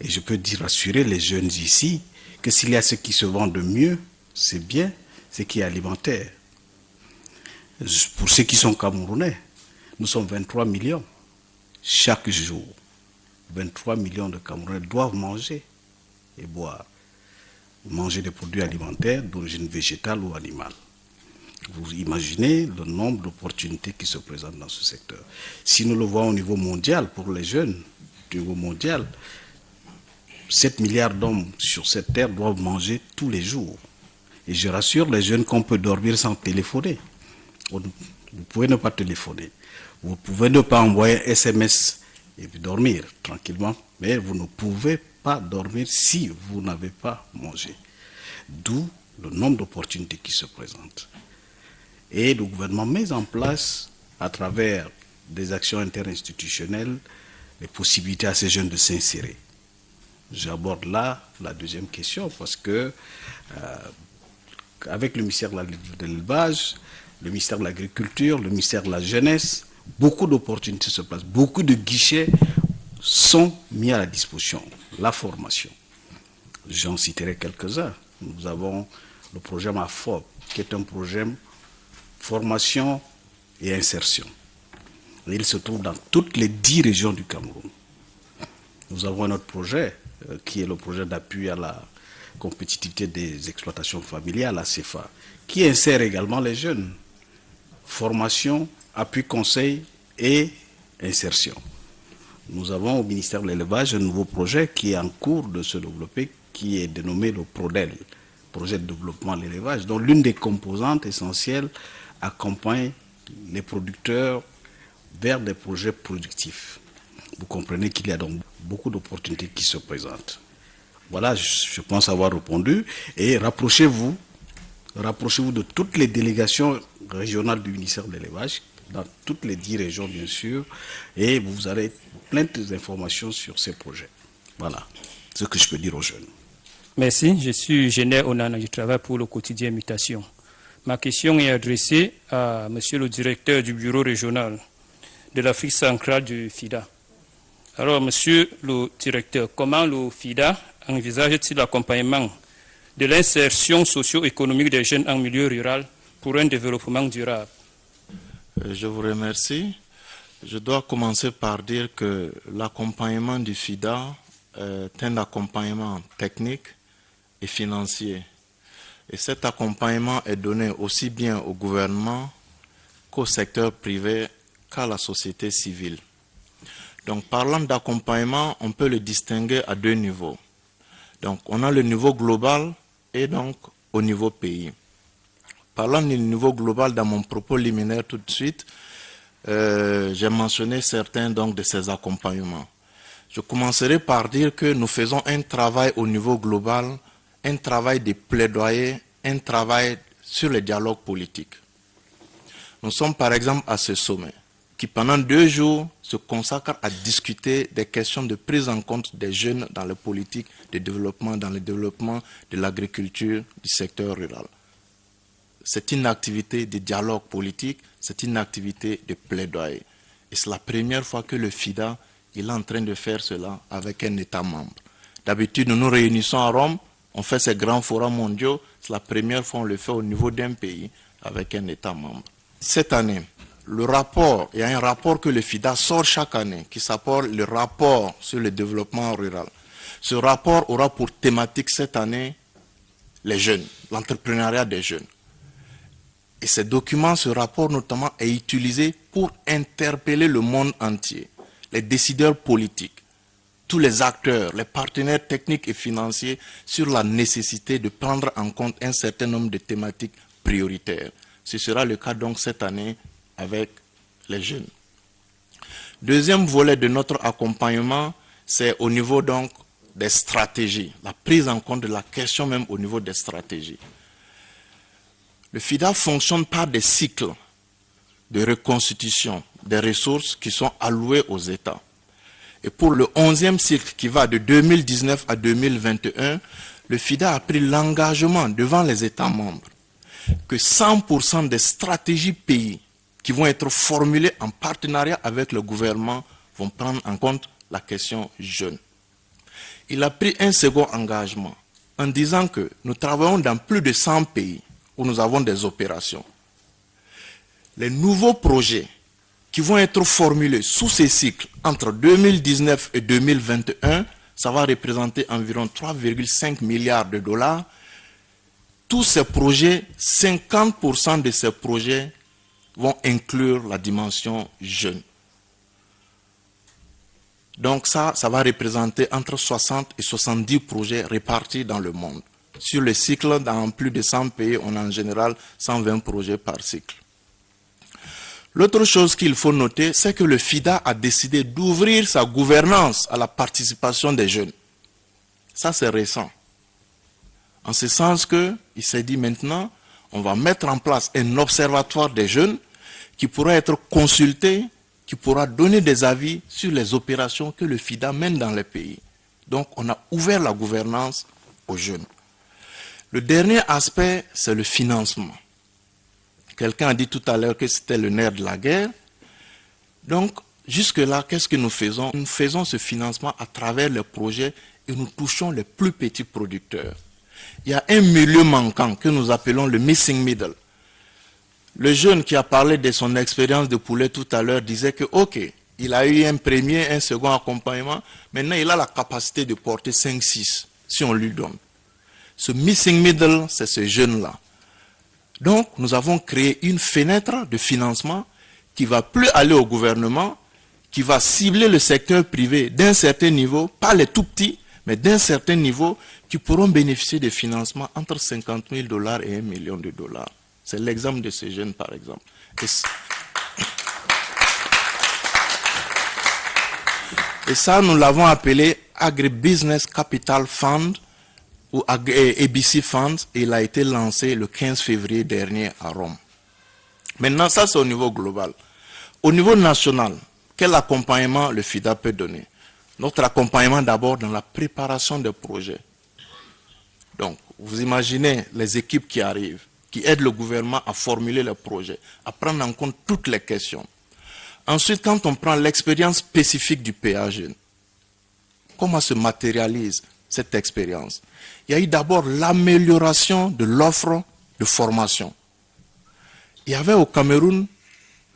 Et je peux dire, rassurer les jeunes ici, que s'il y a ce qui se vend de mieux, c'est bien ce qui est alimentaire. Pour ceux qui sont camerounais, nous sommes 23 millions chaque jour. 23 millions de Camerounais doivent manger et boire. Manger des produits alimentaires d'origine végétale ou animale. Vous imaginez le nombre d'opportunités qui se présentent dans ce secteur. Si nous le voyons au niveau mondial, pour les jeunes, au niveau mondial, 7 milliards d'hommes sur cette terre doivent manger tous les jours. Et je rassure les jeunes qu'on peut dormir sans téléphoner. Vous pouvez ne pas téléphoner. Vous pouvez ne pas envoyer un SMS et dormir tranquillement, mais vous ne pouvez pas dormir si vous n'avez pas mangé. D'où le nombre d'opportunités qui se présentent. Et le gouvernement met en place, à travers des actions interinstitutionnelles, les possibilités à ces jeunes de s'insérer. J'aborde là la deuxième question, parce que avec le ministère de l'élevage, le ministère de l'agriculture, le ministère de la jeunesse, beaucoup d'opportunités se passent, beaucoup de guichets sont mis à la disposition. La formation, j'en citerai quelques-uns. Nous avons le projet MAFOB, qui est un projet formation et insertion. Il se trouve dans toutes les 10 régions du Cameroun. Nous avons un autre projet, qui est le projet d'appui à la compétitivité des exploitations familiales, la CEFA, qui insère également les jeunes. Formation, appui conseil et insertion. Nous avons au ministère de l'élevage un nouveau projet qui est en cours de se développer, qui est dénommé le PRODEL, projet de développement de l'élevage, dont l'une des composantes essentielles accompagne les producteurs vers des projets productifs. Vous comprenez qu'il y a donc beaucoup d'opportunités qui se présentent. Voilà, je pense avoir répondu. Et rapprochez-vous de toutes les délégations régionales du ministère de l'élevage, dans toutes les 10 régions bien sûr, et vous aurez plein d'informations sur ces projets. Voilà ce que je peux dire aux jeunes. Merci, je suis Géné Onana, je travaille pour le quotidien Mutation. Ma question est adressée à monsieur le directeur du bureau régional de l'Afrique centrale du FIDA. Alors, monsieur le directeur, comment le FIDA envisage-t-il l'accompagnement de l'insertion socio-économique des jeunes en milieu rural pour un développement durable? Je vous remercie. Je dois commencer par dire que l'accompagnement du FIDA est un accompagnement technique et financier. Et cet accompagnement est donné aussi bien au gouvernement qu'au secteur privé qu'à la société civile. Donc, parlant d'accompagnement, on peut le distinguer à 2 niveaux. Donc, on a le niveau global et donc au niveau pays. Parlant du niveau global, dans mon propos liminaire tout de suite, j'ai mentionné certains donc, de ces accompagnements. Je commencerai par dire que nous faisons un travail au niveau global, un travail de plaidoyer, un travail sur le dialogue politique. Nous sommes par exemple à ce sommet, qui pendant 2 jours se consacre à discuter des questions de prise en compte des jeunes dans les politiques de développement, dans le développement de l'agriculture, du secteur rural. C'est une activité de dialogue politique, c'est une activité de plaidoyer. Et c'est la première fois que le FIDA est en train de faire cela avec un État membre. D'habitude, nous nous réunissons à Rome, on fait ces grands forums mondiaux, c'est la première fois qu'on le fait au niveau d'un pays avec un État membre. Cette année, il y a un rapport que le FIDA sort chaque année, qui s'appelle le rapport sur le développement rural. Ce rapport aura pour thématique cette année les jeunes, l'entrepreneuriat des jeunes. Et ce rapport notamment est utilisé pour interpeller le monde entier, les décideurs politiques, tous les acteurs, les partenaires techniques et financiers sur la nécessité de prendre en compte un certain nombre de thématiques prioritaires. Ce sera le cas donc cette année avec les jeunes. Deuxième volet de notre accompagnement, c'est au niveau donc des stratégies, la prise en compte de la question même au niveau des stratégies. Le FIDA fonctionne par des cycles de reconstitution des ressources qui sont allouées aux États. Et pour le 11e cycle qui va de 2019 à 2021, le FIDA a pris l'engagement devant les États membres que 100% des stratégies pays qui vont être formulées en partenariat avec le gouvernement vont prendre en compte la question jeune. Il a pris un second engagement en disant que nous travaillons dans plus de 100 pays où nous avons des opérations. Les nouveaux projets qui vont être formulés sous ces cycles entre 2019 et 2021, ça va représenter environ 3,5 milliards de dollars tous ces projets, 50% de ces projets vont inclure la dimension jeune. Donc ça va représenter entre 60 et 70 projets répartis dans le monde. Sur le cycle, dans plus de 100 pays, on a en général 120 projets par cycle. L'autre chose qu'il faut noter, c'est que le FIDA a décidé d'ouvrir sa gouvernance à la participation des jeunes. Ça, c'est récent. En ce sens qu'il s'est dit maintenant, on va mettre en place un observatoire des jeunes qui pourra être consulté, qui pourra donner des avis sur les opérations que le FIDA mène dans les pays. Donc, on a ouvert la gouvernance aux jeunes. Le dernier aspect, c'est le financement. Quelqu'un a dit tout à l'heure que c'était le nerf de la guerre. Donc, jusque-là, qu'est-ce que nous faisons? Nous faisons ce financement à travers les projets et nous touchons les plus petits producteurs. Il y a un milieu manquant que nous appelons le missing middle. Le jeune qui a parlé de son expérience de poulet tout à l'heure disait que, ok, il a eu un premier, un second accompagnement, maintenant il a la capacité de porter 5-6 si on lui donne. Ce missing middle, c'est ce jeune-là. Donc, nous avons créé une fenêtre de financement qui va plus aller au gouvernement, qui va cibler le secteur privé d'un certain niveau, pas les tout petits, mais d'un certain niveau, qui pourront bénéficier de financements entre 50 000 $ et $1 million. C'est l'exemple de ces jeunes, par exemple. Et ça, nous l'avons appelé Agribusiness Capital Fund, ou ABC Fund, et il a été lancé le 15 février dernier à Rome. Maintenant, ça c'est au niveau global. Au niveau national, quel accompagnement le FIDA peut donner? Notre accompagnement d'abord dans la préparation des projets. Donc, vous imaginez les équipes qui arrivent, qui aident le gouvernement à formuler les projets, à prendre en compte toutes les questions. Ensuite, quand on prend l'expérience spécifique du PA Jeune, comment se matérialise cette expérience? Il y a eu d'abord l'amélioration de l'offre de formation. Il y avait au Cameroun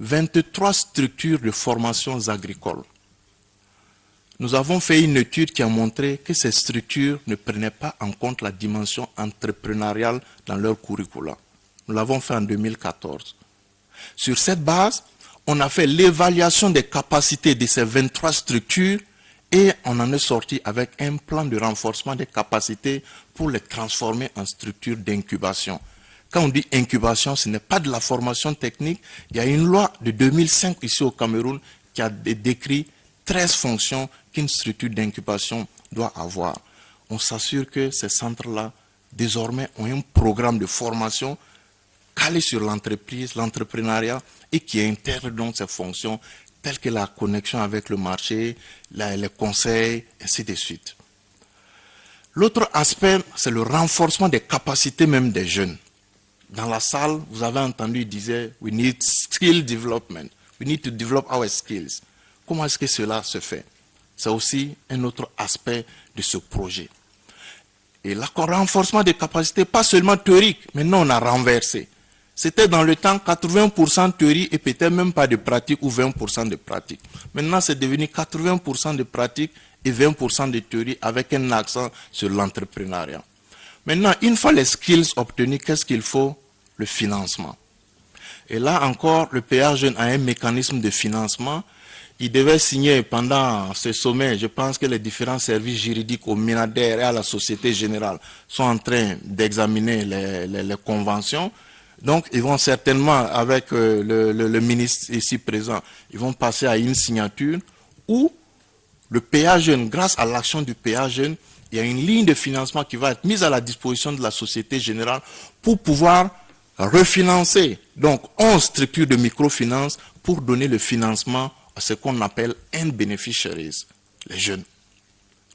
23 structures de formations agricoles. Nous avons fait une étude qui a montré que ces structures ne prenaient pas en compte la dimension entrepreneuriale dans leur curricula. Nous l'avons fait en 2014. Sur cette base, on a fait l'évaluation des capacités de ces 23 structures et on en est sorti avec un plan de renforcement des capacités pour les transformer en structures d'incubation. Quand on dit incubation, ce n'est pas de la formation technique. Il y a une loi de 2005 ici au Cameroun qui a décrit 13 fonctions qu'une structure d'incubation doit avoir. On s'assure que ces centres-là, désormais, ont un programme de formation calé sur l'entreprise, l'entrepreneuriat, et qui intègre donc ces fonctions telles que la connexion avec le marché, les conseils, ainsi de suite. L'autre aspect, c'est le renforcement des capacités même des jeunes. Dans la salle, vous avez entendu, il disait, we need skill development. We need to develop our skills. Comment est-ce que cela se fait? C'est aussi un autre aspect de ce projet. Et le renforcement des capacités, pas seulement théorique, maintenant on a renversé. C'était dans le temps 80% de théorie et peut-être même pas de pratique ou 20% de pratique. Maintenant c'est devenu 80% de pratique et 20% de théorie avec un accent sur l'entrepreneuriat. Maintenant, une fois les skills obtenus, qu'est-ce qu'il faut? Le financement. Et là encore, le PA Jeune a un mécanisme de financement. Il devait signer pendant ce sommet, je pense que les différents services juridiques au MINADER et à la Société Générale sont en train d'examiner les conventions. Donc, ils vont certainement, avec le ministre ici présent, ils vont passer à une signature où le PA Jeune, grâce à l'action du PA Jeune, il y a une ligne de financement qui va être mise à la disposition de la Société Générale pour pouvoir refinancer, donc 11 structures de microfinance pour donner le financement à ce qu'on appelle end beneficiaries, les jeunes.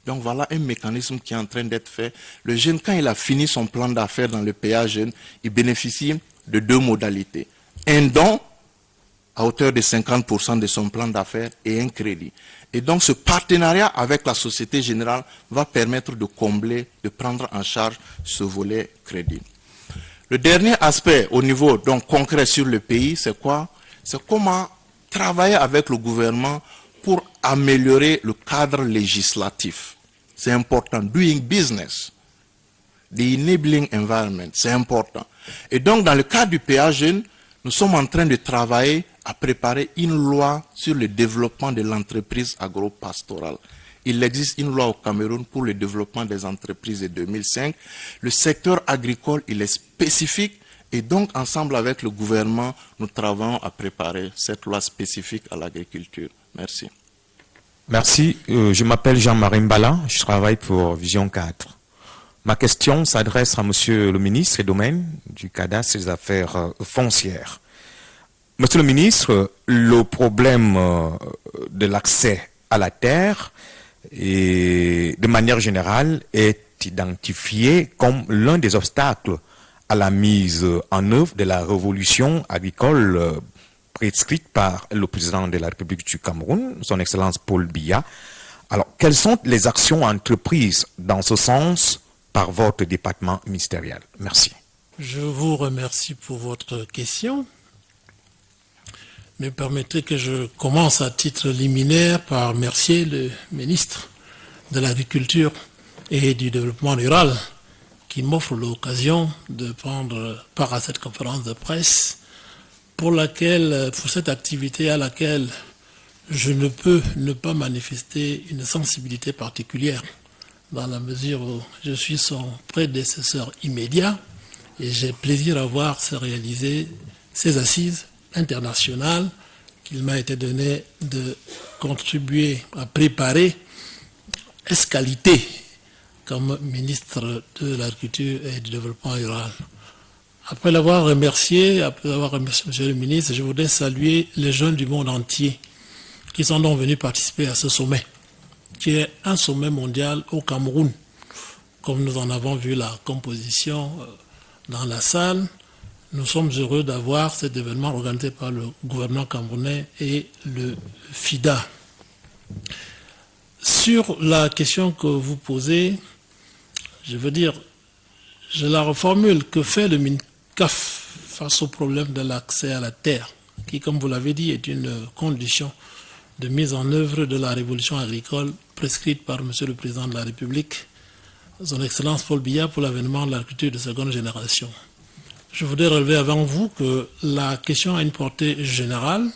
Donc voilà un mécanisme qui est en train d'être fait. Le jeune, quand il a fini son plan d'affaires dans le PA Jeune, il bénéficie de 2 modalités. Un don à hauteur de 50% de son plan d'affaires et un crédit. Et donc ce partenariat avec la Société Générale va permettre de combler, de prendre en charge ce volet crédit. Le dernier aspect au niveau donc concret sur le pays, c'est quoi? C'est comment travailler avec le gouvernement pour améliorer le cadre législatif. C'est important, doing business. the enabling environment, c'est important. Et donc, dans le cadre du PA Jeunes, nous sommes en train de travailler à préparer une loi sur le développement de l'entreprise agro-pastorale. Il existe une loi au Cameroun pour le développement des entreprises de 2005. Le secteur agricole, il est spécifique et donc, ensemble avec le gouvernement, nous travaillons à préparer cette loi spécifique à l'agriculture. Merci. Merci. Je m'appelle Jean-Marie Mbala, je travaille pour Vision 4. Ma question s'adresse à Monsieur le ministre des Domaines du Cadastre et des Affaires foncières. Monsieur le ministre, le problème de l'accès à la terre, et de manière générale, est identifié comme l'un des obstacles à la mise en œuvre de la révolution agricole prescrite par le président de la République du Cameroun, son Excellence Paul Biya. Alors, quelles sont les actions entreprises dans ce sens par votre département ministériel? Merci. Je vous remercie pour votre question. Mais permettez que je commence à titre liminaire par remercier le ministre de l'Agriculture et du Développement rural qui m'offre l'occasion de prendre part à cette conférence de presse pour cette activité à laquelle je ne peux ne pas manifester une sensibilité particulière dans la mesure où je suis son prédécesseur immédiat et j'ai plaisir à voir se réaliser ces assises internationales qu'il m'a été donné de contribuer à préparer escalité comme ministre de l'Agriculture et du Développement rural. Après l'avoir remercié, Monsieur le ministre, je voudrais saluer les jeunes du monde entier qui sont donc venus participer à ce sommet, qui est un sommet mondial au Cameroun, comme nous en avons vu la composition dans la salle. Nous sommes heureux d'avoir cet événement organisé par le gouvernement camerounais et le FIDA. Sur la question que vous posez, je veux dire, je la reformule, que fait le MINCAF face au problème de l'accès à la terre, qui, comme vous l'avez dit, est une condition de mise en œuvre de la révolution agricole prescrite par M. le Président de la République, son Excellence Paul Biya, pour l'avènement de l'agriculture de seconde génération. Je voudrais relever avant vous que la question a une portée générale.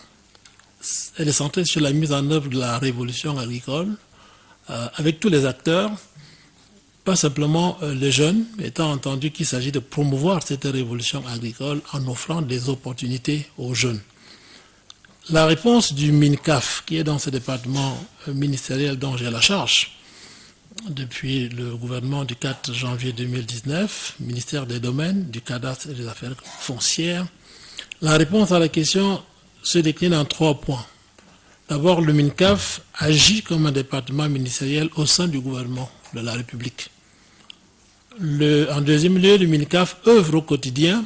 Elle est centrée sur la mise en œuvre de la révolution agricole avec tous les acteurs, pas simplement les jeunes, étant entendu qu'il s'agit de promouvoir cette révolution agricole en offrant des opportunités aux jeunes. La réponse du MINCAF, qui est dans ce département ministériel dont j'ai la charge, depuis le gouvernement du 4 janvier 2019, ministère des Domaines, du Cadastre et des Affaires foncières, la réponse à la question se décline en 3 points. D'abord, le MINCAF agit comme un département ministériel au sein du gouvernement de la République. En deuxième lieu, le MINCAF œuvre au quotidien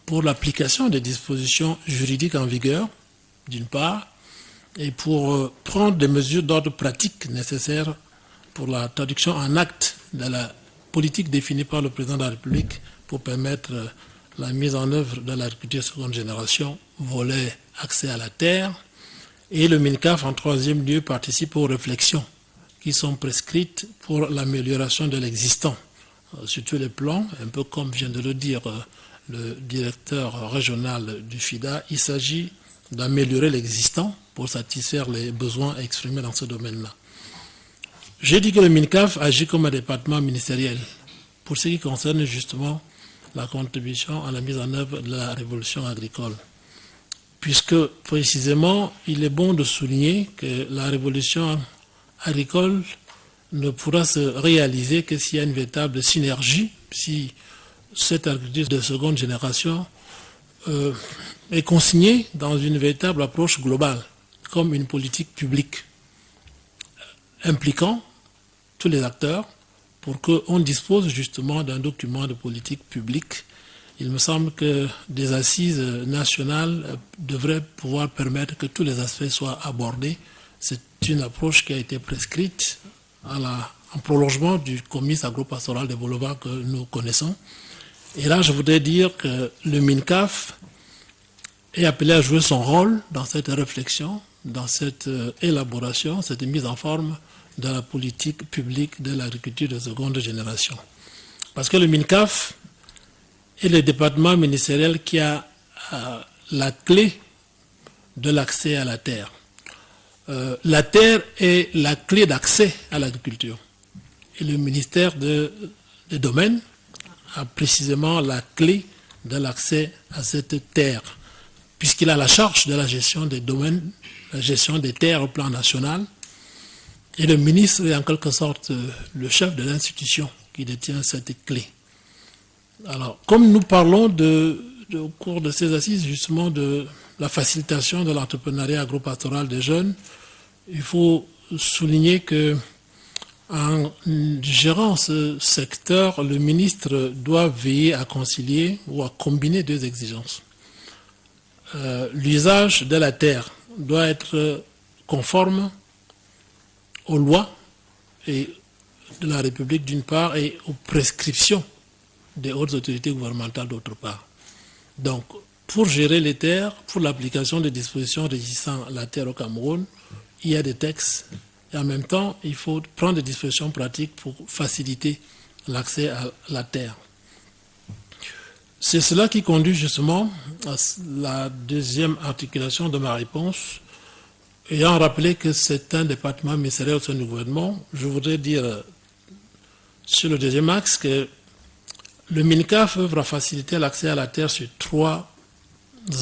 pour l'application des dispositions juridiques en vigueur, d'une part, et pour prendre des mesures d'ordre pratique nécessaires pour la traduction en acte de la politique définie par le président de la République pour permettre la mise en œuvre de l'agriculture seconde génération, volet accès à la terre. Et le MINCAF, en troisième lieu, participe aux réflexions qui sont prescrites pour l'amélioration de l'existant. Sur tous les plans, un peu comme vient de le dire le directeur régional du FIDA, il s'agit d'améliorer l'existant pour satisfaire les besoins exprimés dans ce domaine-là. J'ai dit que le MINCAF agit comme un département ministériel pour ce qui concerne justement la contribution à la mise en œuvre de la révolution agricole. Puisque précisément, il est bon de souligner que la révolution agricole ne pourra se réaliser que s'il y a une véritable synergie, si cette agriculture de seconde génération est consignée dans une véritable approche globale, comme une politique publique impliquant tous les acteurs pour qu'on dispose justement d'un document de politique publique. Il me semble que des assises nationales devraient pouvoir permettre que tous les aspects soient abordés. C'est une approche qui a été prescrite en prolongement du comice agro-pastoral des boulevards que nous connaissons. Et là, je voudrais dire que le MINCAF est appelé à jouer son rôle dans cette réflexion, dans cette élaboration, cette mise en forme de la politique publique de l'agriculture de seconde génération. Parce que le MINCAF est le département ministériel qui a la clé de l'accès à la terre. La terre est la clé d'accès à l'agriculture. Et le ministère des Domaines a précisément la clé de l'accès à cette terre, puisqu'il a la charge de la gestion des domaines, la gestion des terres au plan national. Et le ministre est en quelque sorte le chef de l'institution qui détient cette clé. Alors, comme nous parlons au cours de ces assises, justement, de la facilitation de l'entrepreneuriat agropastoral des jeunes, il faut souligner que en gérant ce secteur, le ministre doit veiller à concilier ou à combiner deux exigences. L'usage de la terre doit être conforme aux lois et de la République d'une part et aux prescriptions des hautes autorités gouvernementales d'autre part. Donc, pour gérer les terres, pour l'application des dispositions régissant la terre au Cameroun, il y a des textes et en même temps, il faut prendre des dispositions pratiques pour faciliter l'accès à la terre. C'est cela qui conduit justement à la deuxième articulation de ma réponse. Ayant rappelé que c'est un département ministériel au sein du gouvernement, je voudrais dire sur le deuxième axe que le MINCAF œuvre à faciliter l'accès à la terre sur trois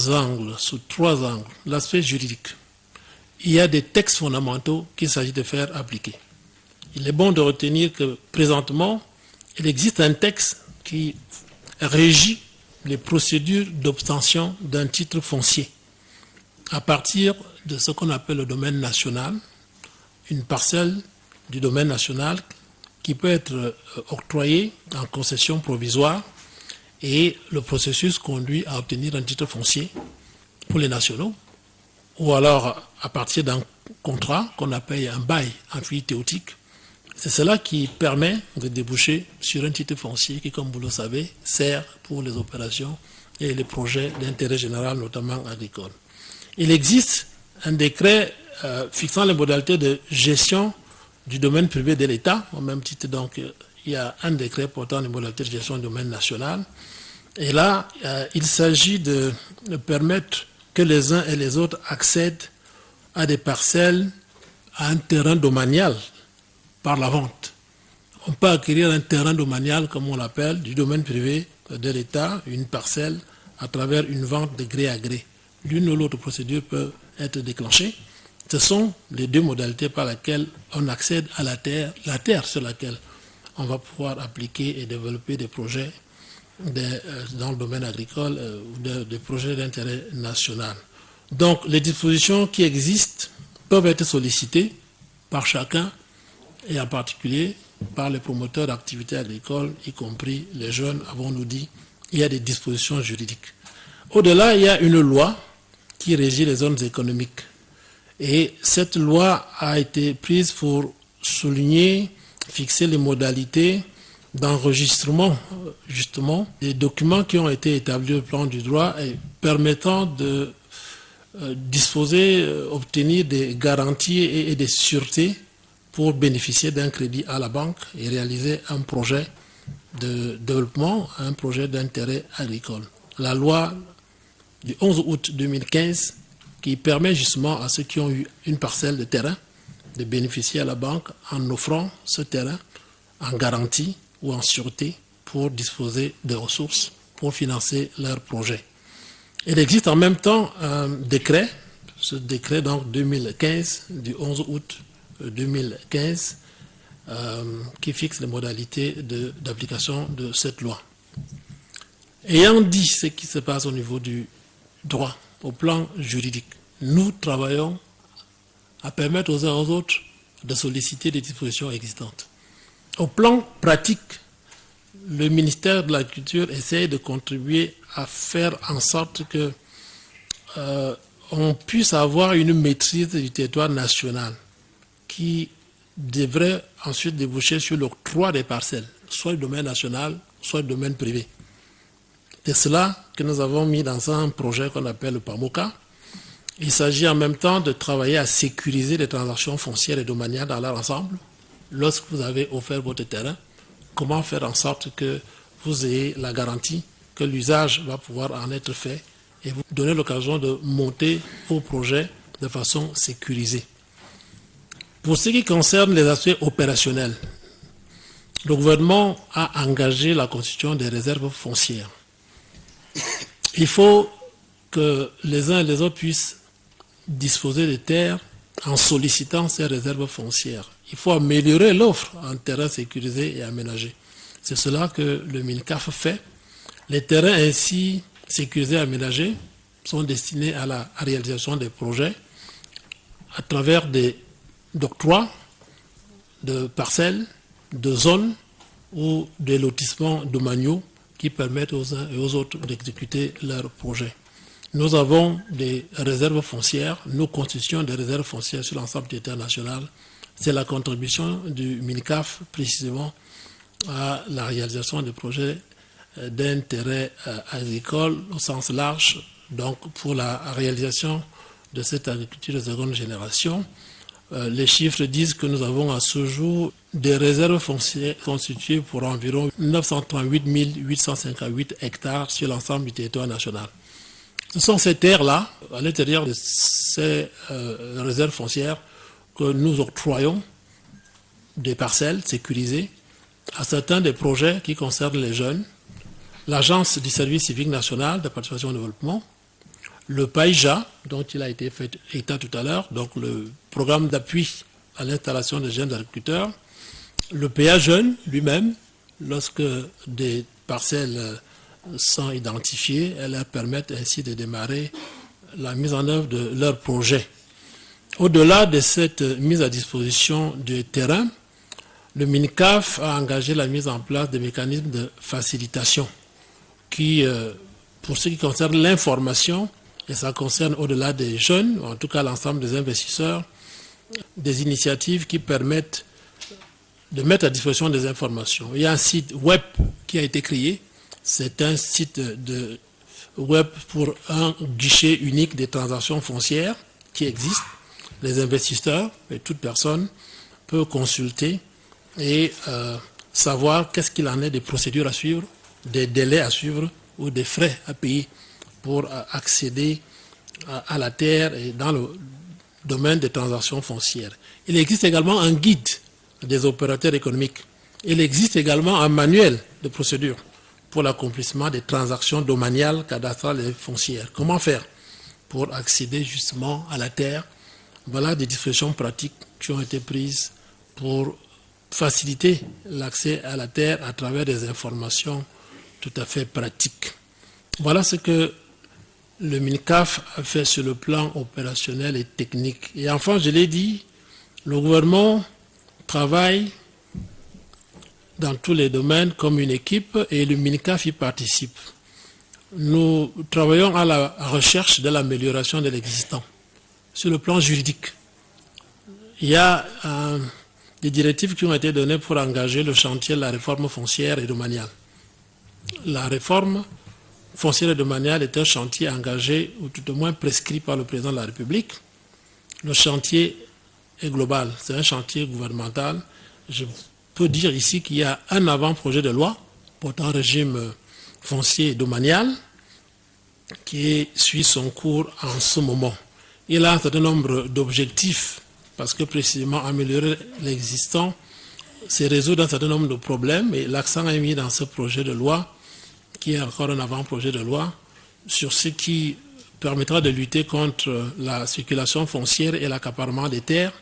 angles. L'aspect juridique. Il y a des textes fondamentaux qu'il s'agit de faire appliquer. Il est bon de retenir que présentement, il existe un texte qui régit les procédures d'obtention d'un titre foncier à partir de ce qu'on appelle le domaine national, une parcelle du domaine national qui peut être octroyée en concession provisoire et le processus conduit à obtenir un titre foncier pour les nationaux ou alors à partir d'un contrat qu'on appelle un bail amphithéotique. C'est cela qui permet de déboucher sur un titre foncier qui, comme vous le savez, sert pour les opérations et les projets d'intérêt général, notamment agricole. Il existe un décret fixant les modalités de gestion du domaine privé de l'État. Au même titre, donc, il y a un décret portant les modalités de gestion du domaine national. Et là, il s'agit de permettre que les uns et les autres accèdent à des parcelles, à un terrain domanial par la vente. On peut acquérir un terrain domanial, comme on l'appelle, du domaine privé de l'État, une parcelle, à travers une vente de gré à gré. L'une ou l'autre procédure peut être déclenchée. Ce sont les deux modalités par lesquelles on accède à la terre sur laquelle on va pouvoir appliquer et développer des projets dans le domaine agricole ou des projets d'intérêt national. Donc, les dispositions qui existent peuvent être sollicitées par chacun et en particulier par les promoteurs d'activités agricoles, y compris les jeunes, avons-nous dit, il y a des dispositions juridiques. Au-delà, il y a une loi qui régit les zones économiques. Et cette loi a été prise pour souligner, fixer les modalités d'enregistrement, justement, des documents qui ont été établis au plan du droit et permettant de disposer, obtenir des garanties et des sûretés pour bénéficier d'un crédit à la banque et réaliser un projet de développement, un projet d'intérêt agricole. La loi du 11 août 2015 qui permet justement à ceux qui ont eu une parcelle de terrain de bénéficier à la banque en offrant ce terrain en garantie ou en sûreté pour disposer de ressources pour financer leur projet. Il existe en même temps un décret, ce décret donc 2015, du 11 août 2015, qui fixe les modalités d'application de cette loi. Ayant dit ce qui se passe au niveau du droit, au plan juridique, nous travaillons à permettre aux uns aux autres de solliciter des dispositions existantes. Au plan pratique, le ministère de l'Agriculture essaie de contribuer à faire en sorte que on puisse avoir une maîtrise du territoire national qui devrait ensuite déboucher sur l'octroi des parcelles, soit le domaine national, soit le domaine privé. C'est cela que nous avons mis dans un projet qu'on appelle le PAMOCA. Il s'agit en même temps de travailler à sécuriser les transactions foncières et domaniales dans leur ensemble. Lorsque vous avez offert votre terrain, comment faire en sorte que vous ayez la garantie que l'usage va pouvoir en être fait et vous donner l'occasion de monter vos projets de façon sécurisée. Pour ce qui concerne les aspects opérationnels, le gouvernement a engagé la constitution des réserves foncières. Il faut que les uns et les autres puissent disposer des terres en sollicitant ces réserves foncières. Il faut améliorer l'offre en terrains sécurisés et aménagés. C'est cela que le MINCAF fait. Les terrains ainsi sécurisés et aménagés sont destinés à la réalisation des projets à travers des octrois de parcelles, de zones ou des lotissements domaniaux qui permettent aux uns et aux autres d'exécuter leurs projets. Nous avons des réserves foncières, nous constituons des réserves foncières sur l'ensemble du territoire national. C'est la contribution du MINCAF précisément à la réalisation des projets d'intérêt agricole au sens large, donc pour la réalisation de cette agriculture de seconde génération. Les chiffres disent que nous avons à ce jour des réserves foncières constituées pour environ 938 858 hectares sur l'ensemble du territoire national. Ce sont ces terres-là, à l'intérieur de ces réserves foncières, que nous octroyons des parcelles sécurisées à certains des projets qui concernent les jeunes, l'Agence du service civique national de participation au développement, le PAIJA, dont il a été fait état tout à l'heure, donc le programme d'appui à l'installation des jeunes agriculteurs, le PA Jeune lui-même, lorsque des parcelles sont identifiées, elles leur permettent ainsi de démarrer la mise en œuvre de leurs projets. Au-delà de cette mise à disposition du terrain, le MINCAF a engagé la mise en place de mécanismes de facilitation qui, pour ce qui concerne l'information, et ça concerne au-delà des jeunes, ou en tout cas l'ensemble des investisseurs, des initiatives qui permettent de mettre à disposition des informations. Il y a un site web qui a été créé. C'est un site de web pour un guichet unique des transactions foncières qui existe. Les investisseurs et toute personne peut consulter et savoir qu'est-ce qu'il en est des procédures à suivre, des délais à suivre ou des frais à payer pour accéder à la terre et dans le domaine des transactions foncières. Il existe également un guide des opérateurs économiques. Il existe également un manuel de procédure pour l'accomplissement des transactions domaniales, cadastrales et foncières. Comment faire pour accéder justement à la terre? Voilà des dispositions pratiques qui ont été prises pour faciliter l'accès à la terre à travers des informations tout à fait pratiques. Voilà ce que le MINCAF a fait sur le plan opérationnel et technique. Et enfin, je l'ai dit, le gouvernement travaille dans tous les domaines comme une équipe et le MINCAF y participe. Nous travaillons à la recherche de l'amélioration de l'existant. Sur le plan juridique, il y a des directives qui ont été données pour engager le chantier de la réforme foncière et domaniale. La réforme foncière et domaniale est un chantier engagé, ou tout au moins prescrit par le président de la République. Le chantier est global, c'est un chantier gouvernemental. Je peux dire ici qu'il y a un avant-projet de loi portant régime foncier et domanial qui suit son cours en ce moment. Il a un certain nombre d'objectifs parce que précisément améliorer l'existant, c'est résoudre un certain nombre de problèmes et l'accent est mis dans ce projet de loi qui est encore un avant-projet de loi sur ce qui permettra de lutter contre la spéculation foncière et l'accaparement des terres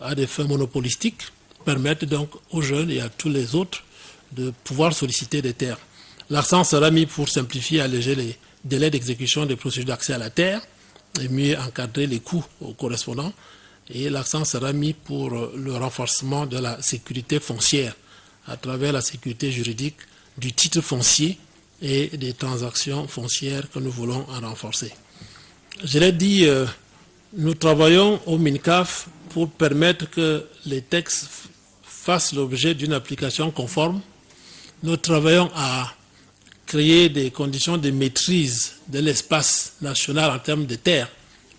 à des fins monopolistiques, permettre donc aux jeunes et à tous les autres de pouvoir solliciter des terres. L'accent sera mis pour simplifier et alléger les délais d'exécution des procédures d'accès à la terre et mieux encadrer les coûts correspondants. Et l'accent sera mis pour le renforcement de la sécurité foncière à travers la sécurité juridique du titre foncier et des transactions foncières que nous voulons en renforcer. Je l'ai dit, nous travaillons au MINCAF pour permettre que les textes fassent l'objet d'une application conforme. Nous travaillons à créer des conditions de maîtrise de l'espace national en termes de terres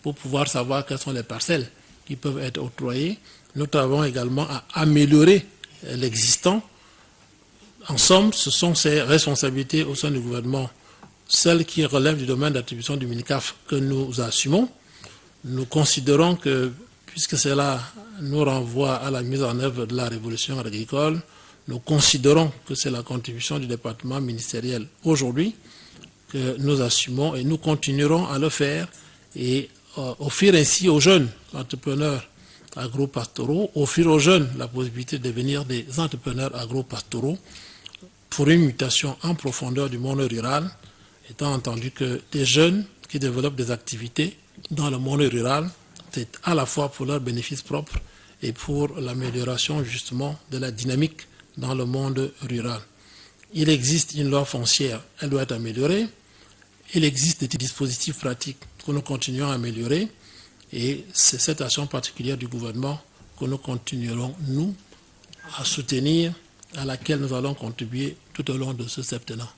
pour pouvoir savoir quelles sont les parcelles qui peuvent être octroyées. Nous travaillons également à améliorer l'existant En somme, ce sont ces responsabilités au sein du gouvernement, celles qui relèvent du domaine d'attribution du MINCAF, que nous assumons. Nous considérons que, puisque cela nous renvoie à la mise en œuvre de la révolution agricole, nous considérons que c'est la contribution du département ministériel aujourd'hui que nous assumons et nous continuerons à le faire et offrir ainsi aux jeunes entrepreneurs agro-pastoraux, offrir aux jeunes la possibilité de devenir des entrepreneurs agro-pastoraux pour une mutation en profondeur du monde rural, étant entendu que des jeunes qui développent des activités dans le monde rural, c'est à la fois pour leur bénéfice propre et pour l'amélioration justement de la dynamique dans le monde rural. Il existe une loi foncière, elle doit être améliorée. Il existe des dispositifs pratiques que nous continuons à améliorer et c'est cette action particulière du gouvernement que nous continuerons, nous, à soutenir, à laquelle nous allons contribuer tout au long de ce septennat.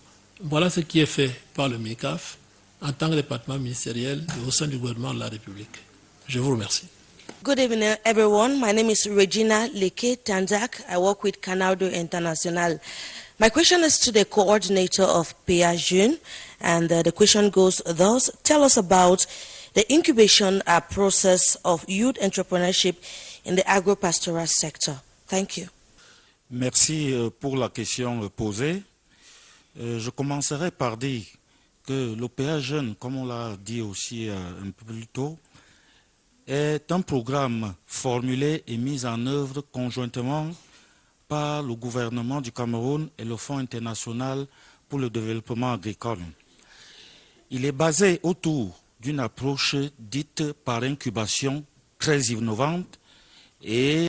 Voilà ce qui est fait par le MICAF en tant que département ministériel et au sein du gouvernement de la République. Je vous remercie. Good evening, everyone. My name is Regina Leke Tanzak. I work with Canaldo International. My question is to the coordinator of PEA-Jeune, and the question goes thus. Tell us about the incubation process of youth entrepreneurship in the agro-pastoral sector. Thank you. Merci pour la question posée. Je commencerai par dire que le PEA-Jeune, comme on l'a dit aussi un peu plus tôt, est un programme formulé et mis en œuvre conjointement par le gouvernement du Cameroun et le Fonds international pour le développement agricole. Il est basé autour d'une approche dite par incubation très innovante et